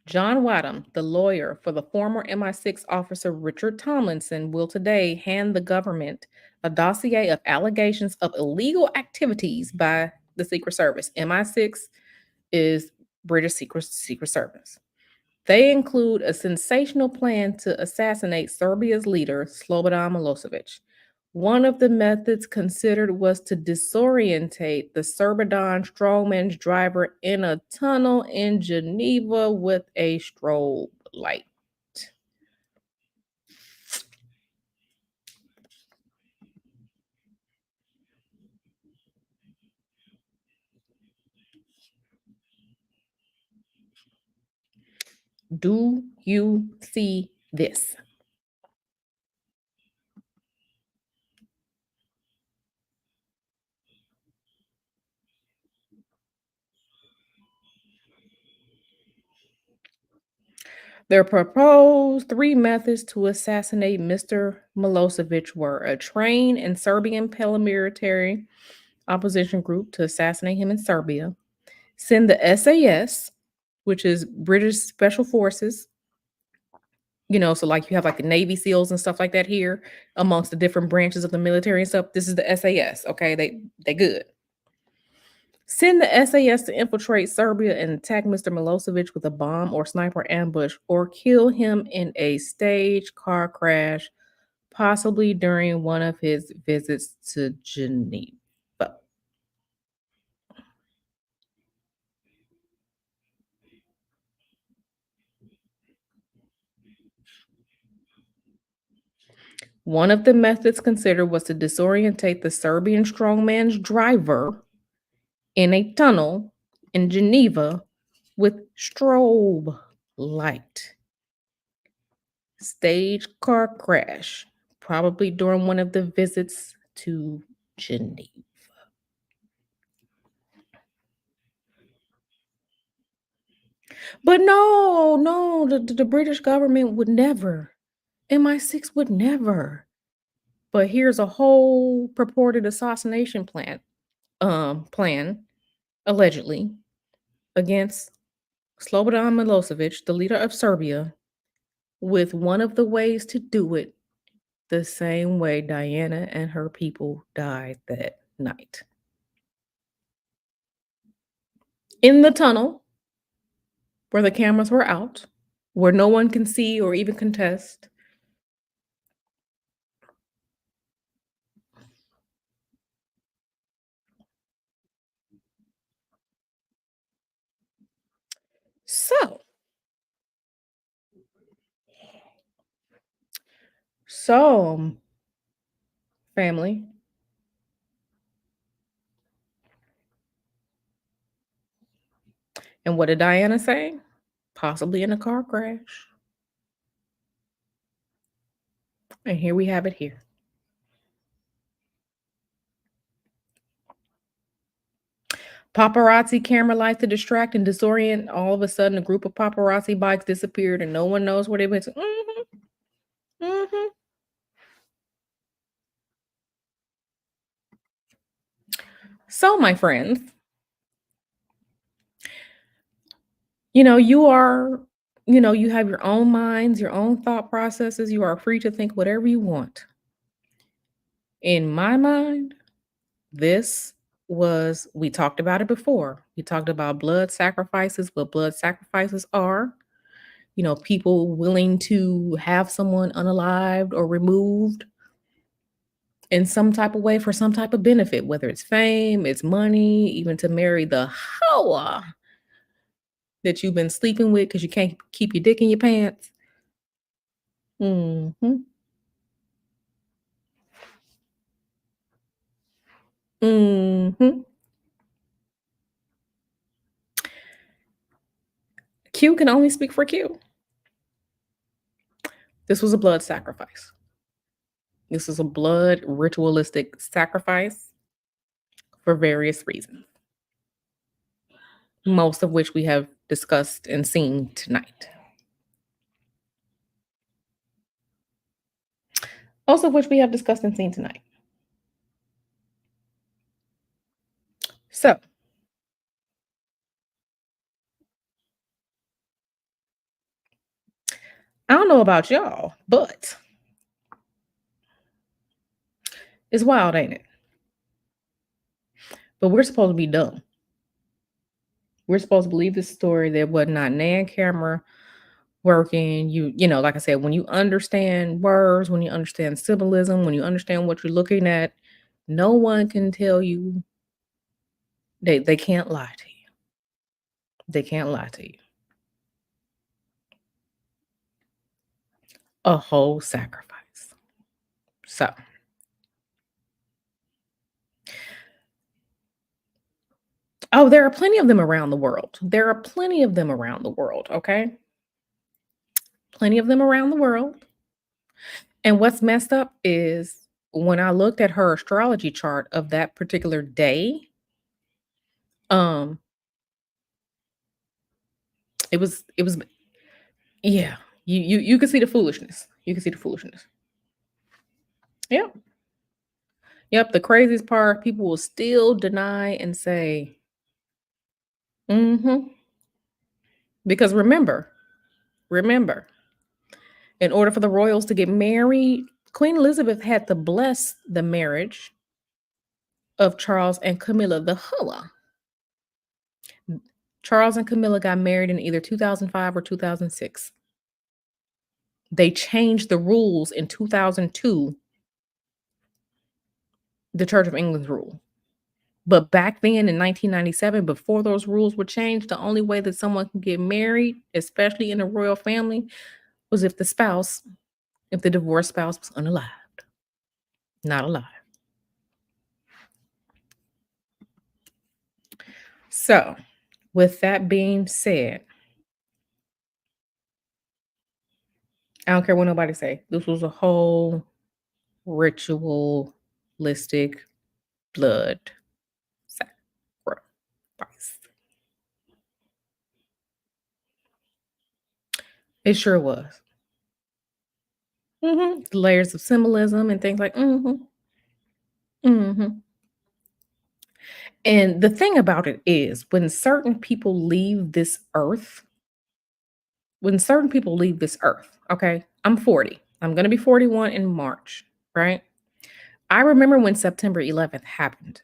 John Wadham, the lawyer for the former MI6 officer Richard Tomlinson, will today hand the government a dossier of allegations of illegal activities by the Secret Service. MI6 is British Secret Service. They include a sensational plan to assassinate Serbia's leader, Slobodan Milosevic. One of the methods considered was to disorientate the Serbian strongman's driver in a tunnel in Geneva with a strobe light. Do you see this? Their proposed three methods to assassinate Mr. Milosevic were a train and Serbian paramilitary opposition group to assassinate him in Serbia, send the SAS, which is British Special Forces, so like you have like the Navy SEALs and stuff like that here amongst the different branches of the military and stuff. This is the SAS, okay? They good. Send the SAS to infiltrate Serbia and attack Mr. Milosevic with a bomb or sniper ambush or kill him in a staged car crash, possibly during one of his visits to Geneva. One of the methods considered was to disorientate the Serbian strongman's driver in a tunnel in Geneva with strobe light. Stage car crash, probably during one of the visits to Geneva. But no, the British government would never. MI6 would never. But here's a whole purported assassination plan, allegedly, against Slobodan Milosevic, the leader of Serbia, with one of the ways to do it the same way Diana and her people died that night. In the tunnel, where the cameras were out, where no one can see or even contest. So, family, and what did Diana say? Possibly in a car crash. And here we have it here. Paparazzi camera lights to distract and disorient. All of a sudden, a group of paparazzi bikes disappeared and no one knows where they went. So, my friends, you have your own minds, your own thought processes. You are free to think whatever you want. In my mind, we talked about it before. We talked about blood sacrifices, what blood sacrifices are. People willing to have someone unalived or removed in some type of way for some type of benefit, whether it's fame, it's money, even to marry the hoa that you've been sleeping with because you can't keep your dick in your pants. Mm-hmm. Mm-hmm. Q can only speak for Q. This was a blood sacrifice. This is a blood ritualistic sacrifice for various reasons, most of which we have discussed and seen tonight. Most of which we have discussed and seen tonight. So, I don't know about y'all, but it's wild, ain't it? But we're supposed to be dumb. We're supposed to believe this story that was not nan camera working. You know, like I said, when you understand words, when you understand symbolism, when you understand what you're looking at, no one can tell you they can't lie to you. They can't lie to you. A whole sacrifice. So, oh, there are plenty of them around the world. There are plenty of them around the world, okay? Plenty of them around the world. And what's messed up is when I looked at her astrology chart of that particular day, um, it was yeah, you can see the foolishness. You can see the foolishness. Yep. Yep. The craziest part, people will still deny and say, mm-hmm. Because remember, in order for the royals to get married, Queen Elizabeth had to bless the marriage of Charles and Camilla the Hulla. Charles and Camilla got married in either 2005 or 2006. They changed the rules in 2002, the Church of England's rule. But back then in 1997, before those rules were changed, the only way that someone can get married, especially in a royal family, was if the divorced spouse was unalived, not alive. So, with that being said, I don't care what nobody say. This was a whole ritualistic blood sacrifice. It sure was. Layers of symbolism and things like And the thing about it is when certain people leave this earth, okay, I'm 40. I'm going to be 41 in March, right? I remember when September 11th happened.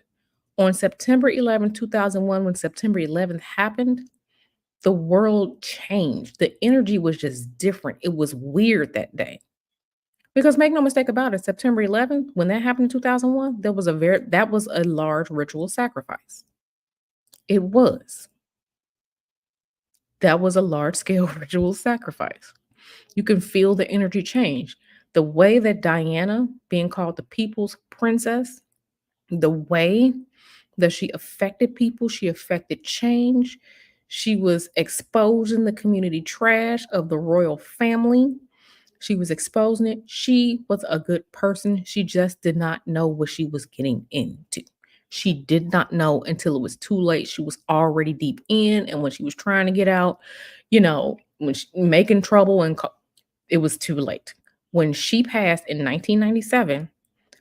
On September 11th, 2001, when September 11th happened, the world changed. The energy was just different. It was weird that day. Because make no mistake about it, September 11th, when that happened in 2001, that was a large ritual sacrifice. It was. That was a large scale ritual sacrifice. You can feel the energy change. The way that Diana, being called the people's princess, the way that she affected people, she affected change. She was exposing the community trash of the royal family. She was exposing it. She was a good person. She just did not know what she was getting into. She did not know until it was too late. She was already deep in. And when she was trying to get out, when she making trouble it was too late. When she passed in 1997,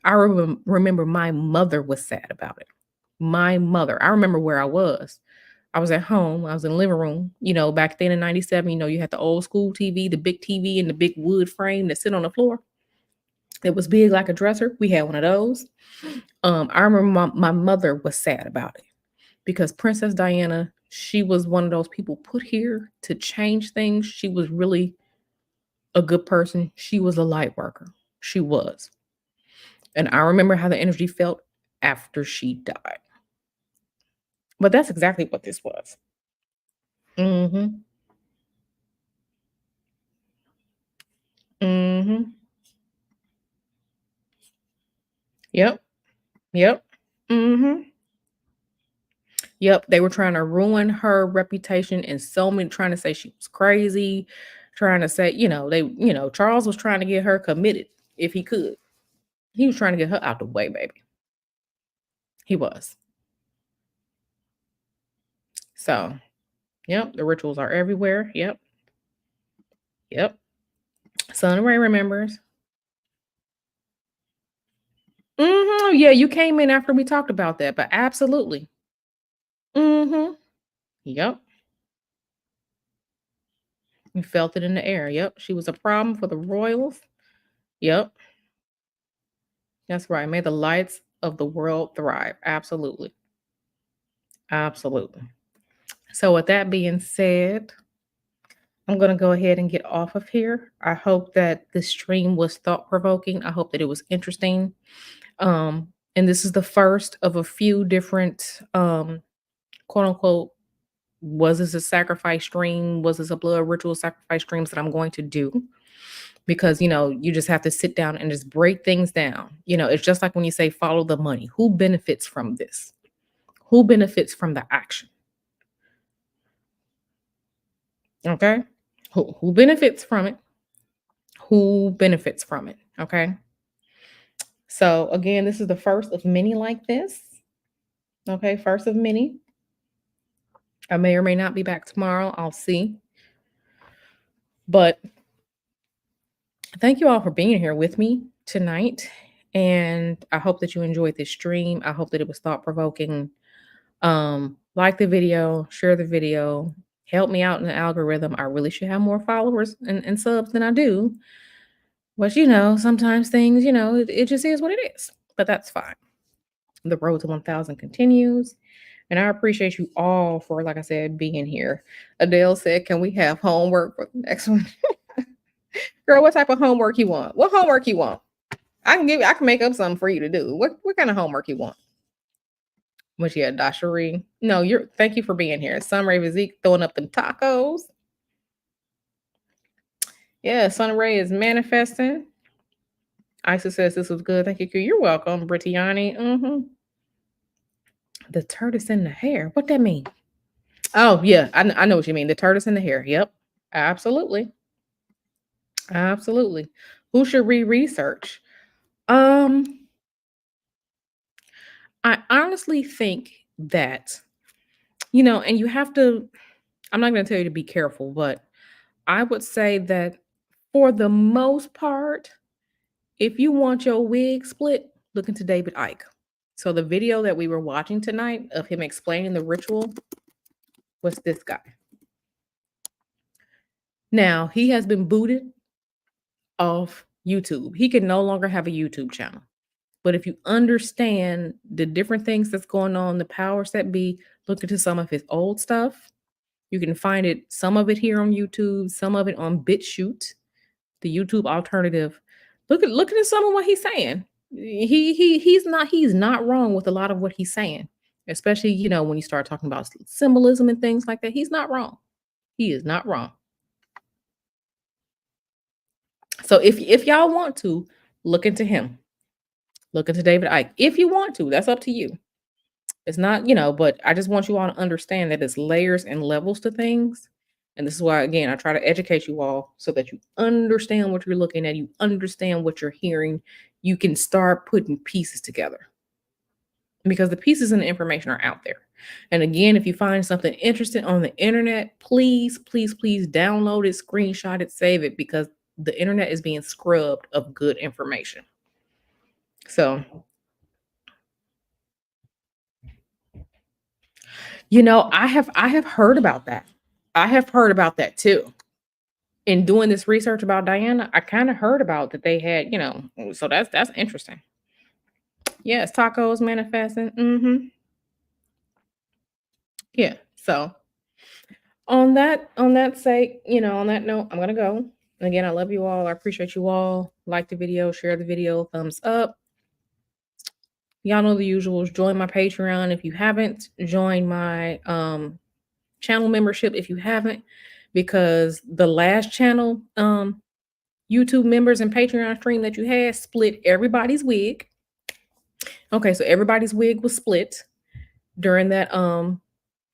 I remember my mother was sad about it. My mother. I remember where I was. I was at home. I was in the living room. Back then in 97, you had the old school TV, the big TV and the big wood frame that sit on the floor. It was big like a dresser. We had one of those. I remember my mother was sad about it because Princess Diana, she was one of those people put here to change things. She was really a good person. She was a light worker. She was. And I remember how the energy felt after she died. But that's exactly what this was. Mm-hmm. Mm-hmm. Yep. Yep. Mm-hmm. Yep. They were trying to ruin her reputation and so many trying to say she was crazy, trying to say, Charles was trying to get her committed if he could. He was trying to get her out the way, baby. He was. So, yep, the rituals are everywhere. Yep. Yep. Son Ray remembers. Yeah, you came in after we talked about that, but absolutely. Yep. You felt it in the air. Yep. She was a problem for the royals. Yep. That's right. May the lights of the world thrive. Absolutely. Absolutely. So, with that being said, I'm going to go ahead and get off of here. I hope that this stream was thought provoking. I hope that it was interesting. And this is the first of a few different, quote unquote, was this a sacrifice stream? Was this a blood ritual sacrifice streams that I'm going to do? Because, you just have to sit down and just break things down. It's just like when you say follow the money. Who benefits from this? Who benefits from the action? Okay. Who benefits from it? Who benefits from it? Okay. So again, this is the first of many like this. Okay, first of many. I may or may not be back tomorrow. I'll see. But thank you all for being here with me tonight. And I hope that you enjoyed this stream. I hope that it was thought provoking. Like the video, share the video, help me out in the algorithm. I really should have more followers and subs than I do. But sometimes things, it just is what it is. But that's fine. The road to 1,000 continues. And I appreciate you all for, like I said, being here. Adele said, can we have homework for the next one? Girl, what type of homework you want? What homework you want? I can make up something for you to do. What kind of homework you want? What you had, Dashery? No, thank you for being here. Sunray Vizique throwing up them tacos. Yeah, Sunray is manifesting. Isa says this was good. Thank you. You're welcome, Britiani. The tortoise in the hair. What that mean? Oh, yeah. I know what you mean. The tortoise in the hair. Yep. Absolutely. Absolutely. Who should research? I honestly think that, and you have to, I'm not going to tell you to be careful, but I would say that for the most part, if you want your wig split, look into David Icke. So the video that we were watching tonight of him explaining the ritual was this guy. Now, he has been booted off YouTube. He can no longer have a YouTube channel. But if you understand the different things that's going on, the powers that be, look into some of his old stuff. You can find it, some of it here on YouTube, some of it on BitChute, the YouTube alternative. Look at some of what he's saying. He's not wrong with a lot of what he's saying, especially when you start talking about symbolism and things like that. He's not wrong. He is not wrong. So if y'all want to look into him, look into David Icke. If you want to, that's up to you. It's not, but I just want you all to understand that it's layers and levels to things. And this is why, again, I try to educate you all so that you understand what you're looking at, you understand what you're hearing, you can start putting pieces together. Because the pieces and the information are out there. And again, if you find something interesting on the internet, please, please, please download it, screenshot it, save it, because the internet is being scrubbed of good information. So, I have heard about that. I have heard about that too. In doing this research about Diana, I kind of heard about that they had, so that's interesting. Yes, tacos manifesting. Yeah. So on that sake, on that note, I'm gonna go. Again, I love you all. I appreciate you all. Like the video, share the video, thumbs up. Y'all know the usuals. Join my Patreon if you haven't. Join my channel membership if you haven't, because the last channel YouTube members and Patreon stream that you had split everybody's wig. Okay, so everybody's wig was split during that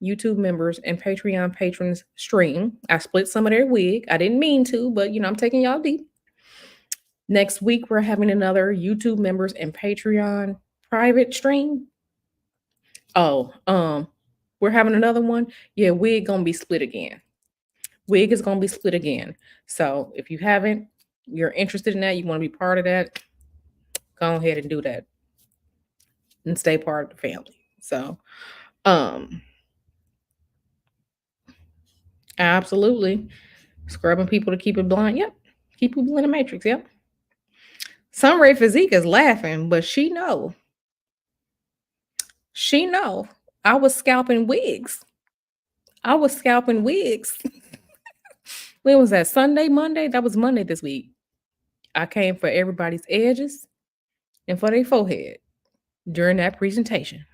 YouTube members and Patreon patrons stream. I split some of their wig. I didn't mean to, but I'm taking y'all deep. Next week, we're having another YouTube members and Patreon private stream. Oh, we're having another one. Yeah, we're gonna be split again. Wig is gonna be split again. So if you haven't, you're interested in that, you want to be part of that, go ahead and do that and stay part of the family. So absolutely. Scrubbing people to keep it blind. Yep. Keep people in the matrix. Yep. Sunray Physique is laughing, but she know. She know. I was scalping wigs. When was that? Sunday, Monday? That was Monday this week. I came for everybody's edges and for their forehead during that presentation.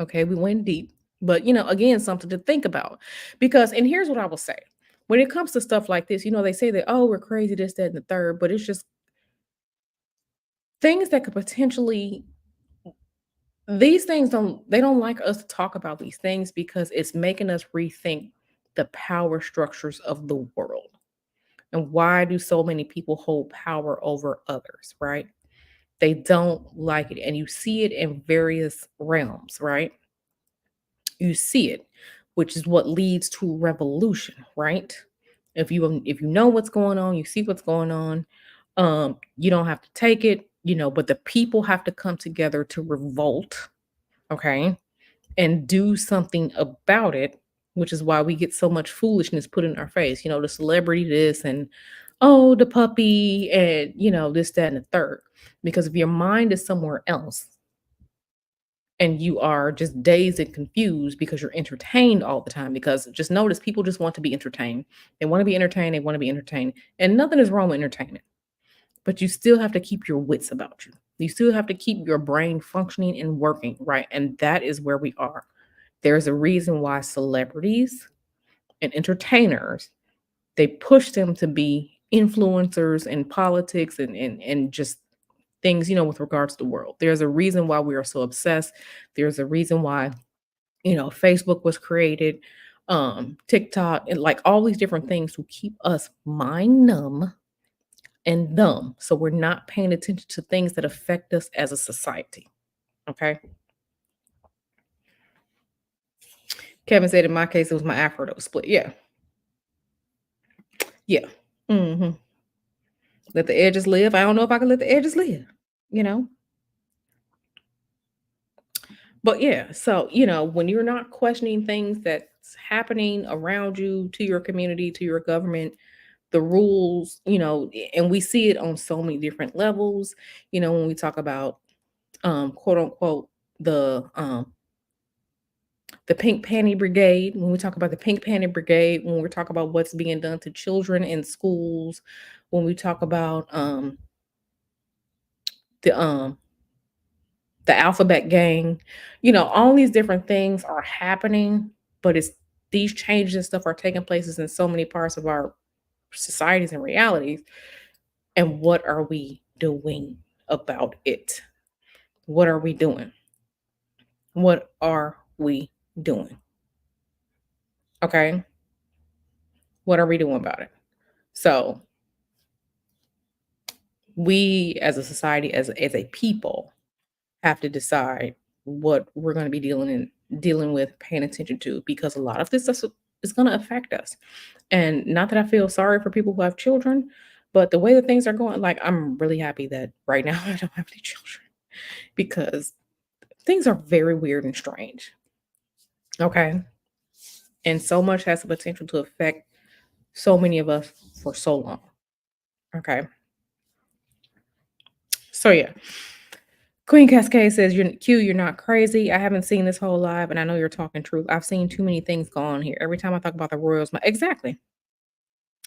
Okay, we went deep. But, again, something to think about. Because, and here's what I will say. When it comes to stuff like this, they say that, oh, we're crazy, this, that, and the third, but it's just things that could potentially, these things they don't like us to talk about these things because it's making us rethink the power structures of the world. And why do so many people hold power over others, right? They don't like it. And you see it in various realms, right? You see it, which is what leads to revolution, right? If you know what's going on, you see what's going on, you don't have to take it, but the people have to come together to revolt, okay, and do something about it, which is why we get so much foolishness put in our face, the celebrity this and oh, the puppy and this, that, and the third. Because if your mind is somewhere else, and you are just dazed and confused because you're entertained all the time, because just notice people just want to be entertained. They want to be entertained. They want to be entertained. And nothing is wrong with entertainment. But you still have to keep your wits about you. You still have to keep your brain functioning and working, right? And that is where we are. There's a reason why celebrities and entertainers, they push them to be influencers in politics and just things, with regards to the world. There's a reason why we are so obsessed. There's a reason why, Facebook was created, TikTok, and like all these different things to keep us mind numb and dumb. So we're not paying attention to things that affect us as a society. Okay. Kevin said in my case, it was my afro that was split. Yeah. Yeah. hmm Let the edges live. I don't know if I can let the edges live, you know? But yeah, so, when you're not questioning things that's happening around you, to your community, to your government, the rules, and we see it on so many different levels, when we talk about quote unquote the pink panty brigade, when we talk about the pink panty brigade, when we talk about what's being done to children in schools, when we talk about the the alphabet gang, all these different things are happening, but it's these changes and stuff are taking places in so many parts of our societies and realities. And what are we doing about it? What are we doing? What are we doing? Okay. What are we doing about it? So we as a society, as a people, have to decide what we're going to be dealing with, paying attention to, because a lot of this stuff is going to affect us. And not that I feel sorry for people who have children, but the way that things are going, like, I'm really happy that right now I don't have any children, because things are very weird and strange. Okay. And so much has the potential to affect so many of us for so long. Okay. So yeah. Queen Cascade says, you're not crazy. I haven't seen this whole live, and I know you're talking truth. I've seen too many things go on here. Every time I talk about the Royals, exactly.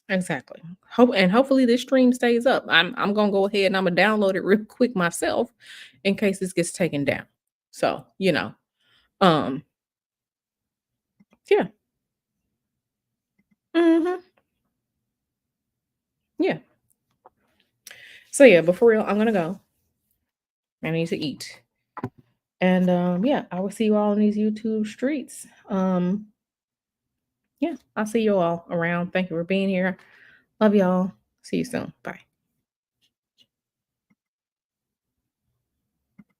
Exactly. Hopefully this stream stays up. I'm gonna go ahead and I'm gonna download it real quick myself in case this gets taken down. So, um, yeah. hmm Yeah. So yeah, but for real, I'm gonna go. I need to eat. And yeah, I will see you all in these YouTube streets. Yeah, I'll see you all around. Thank you for being here. Love y'all. See you soon. Bye.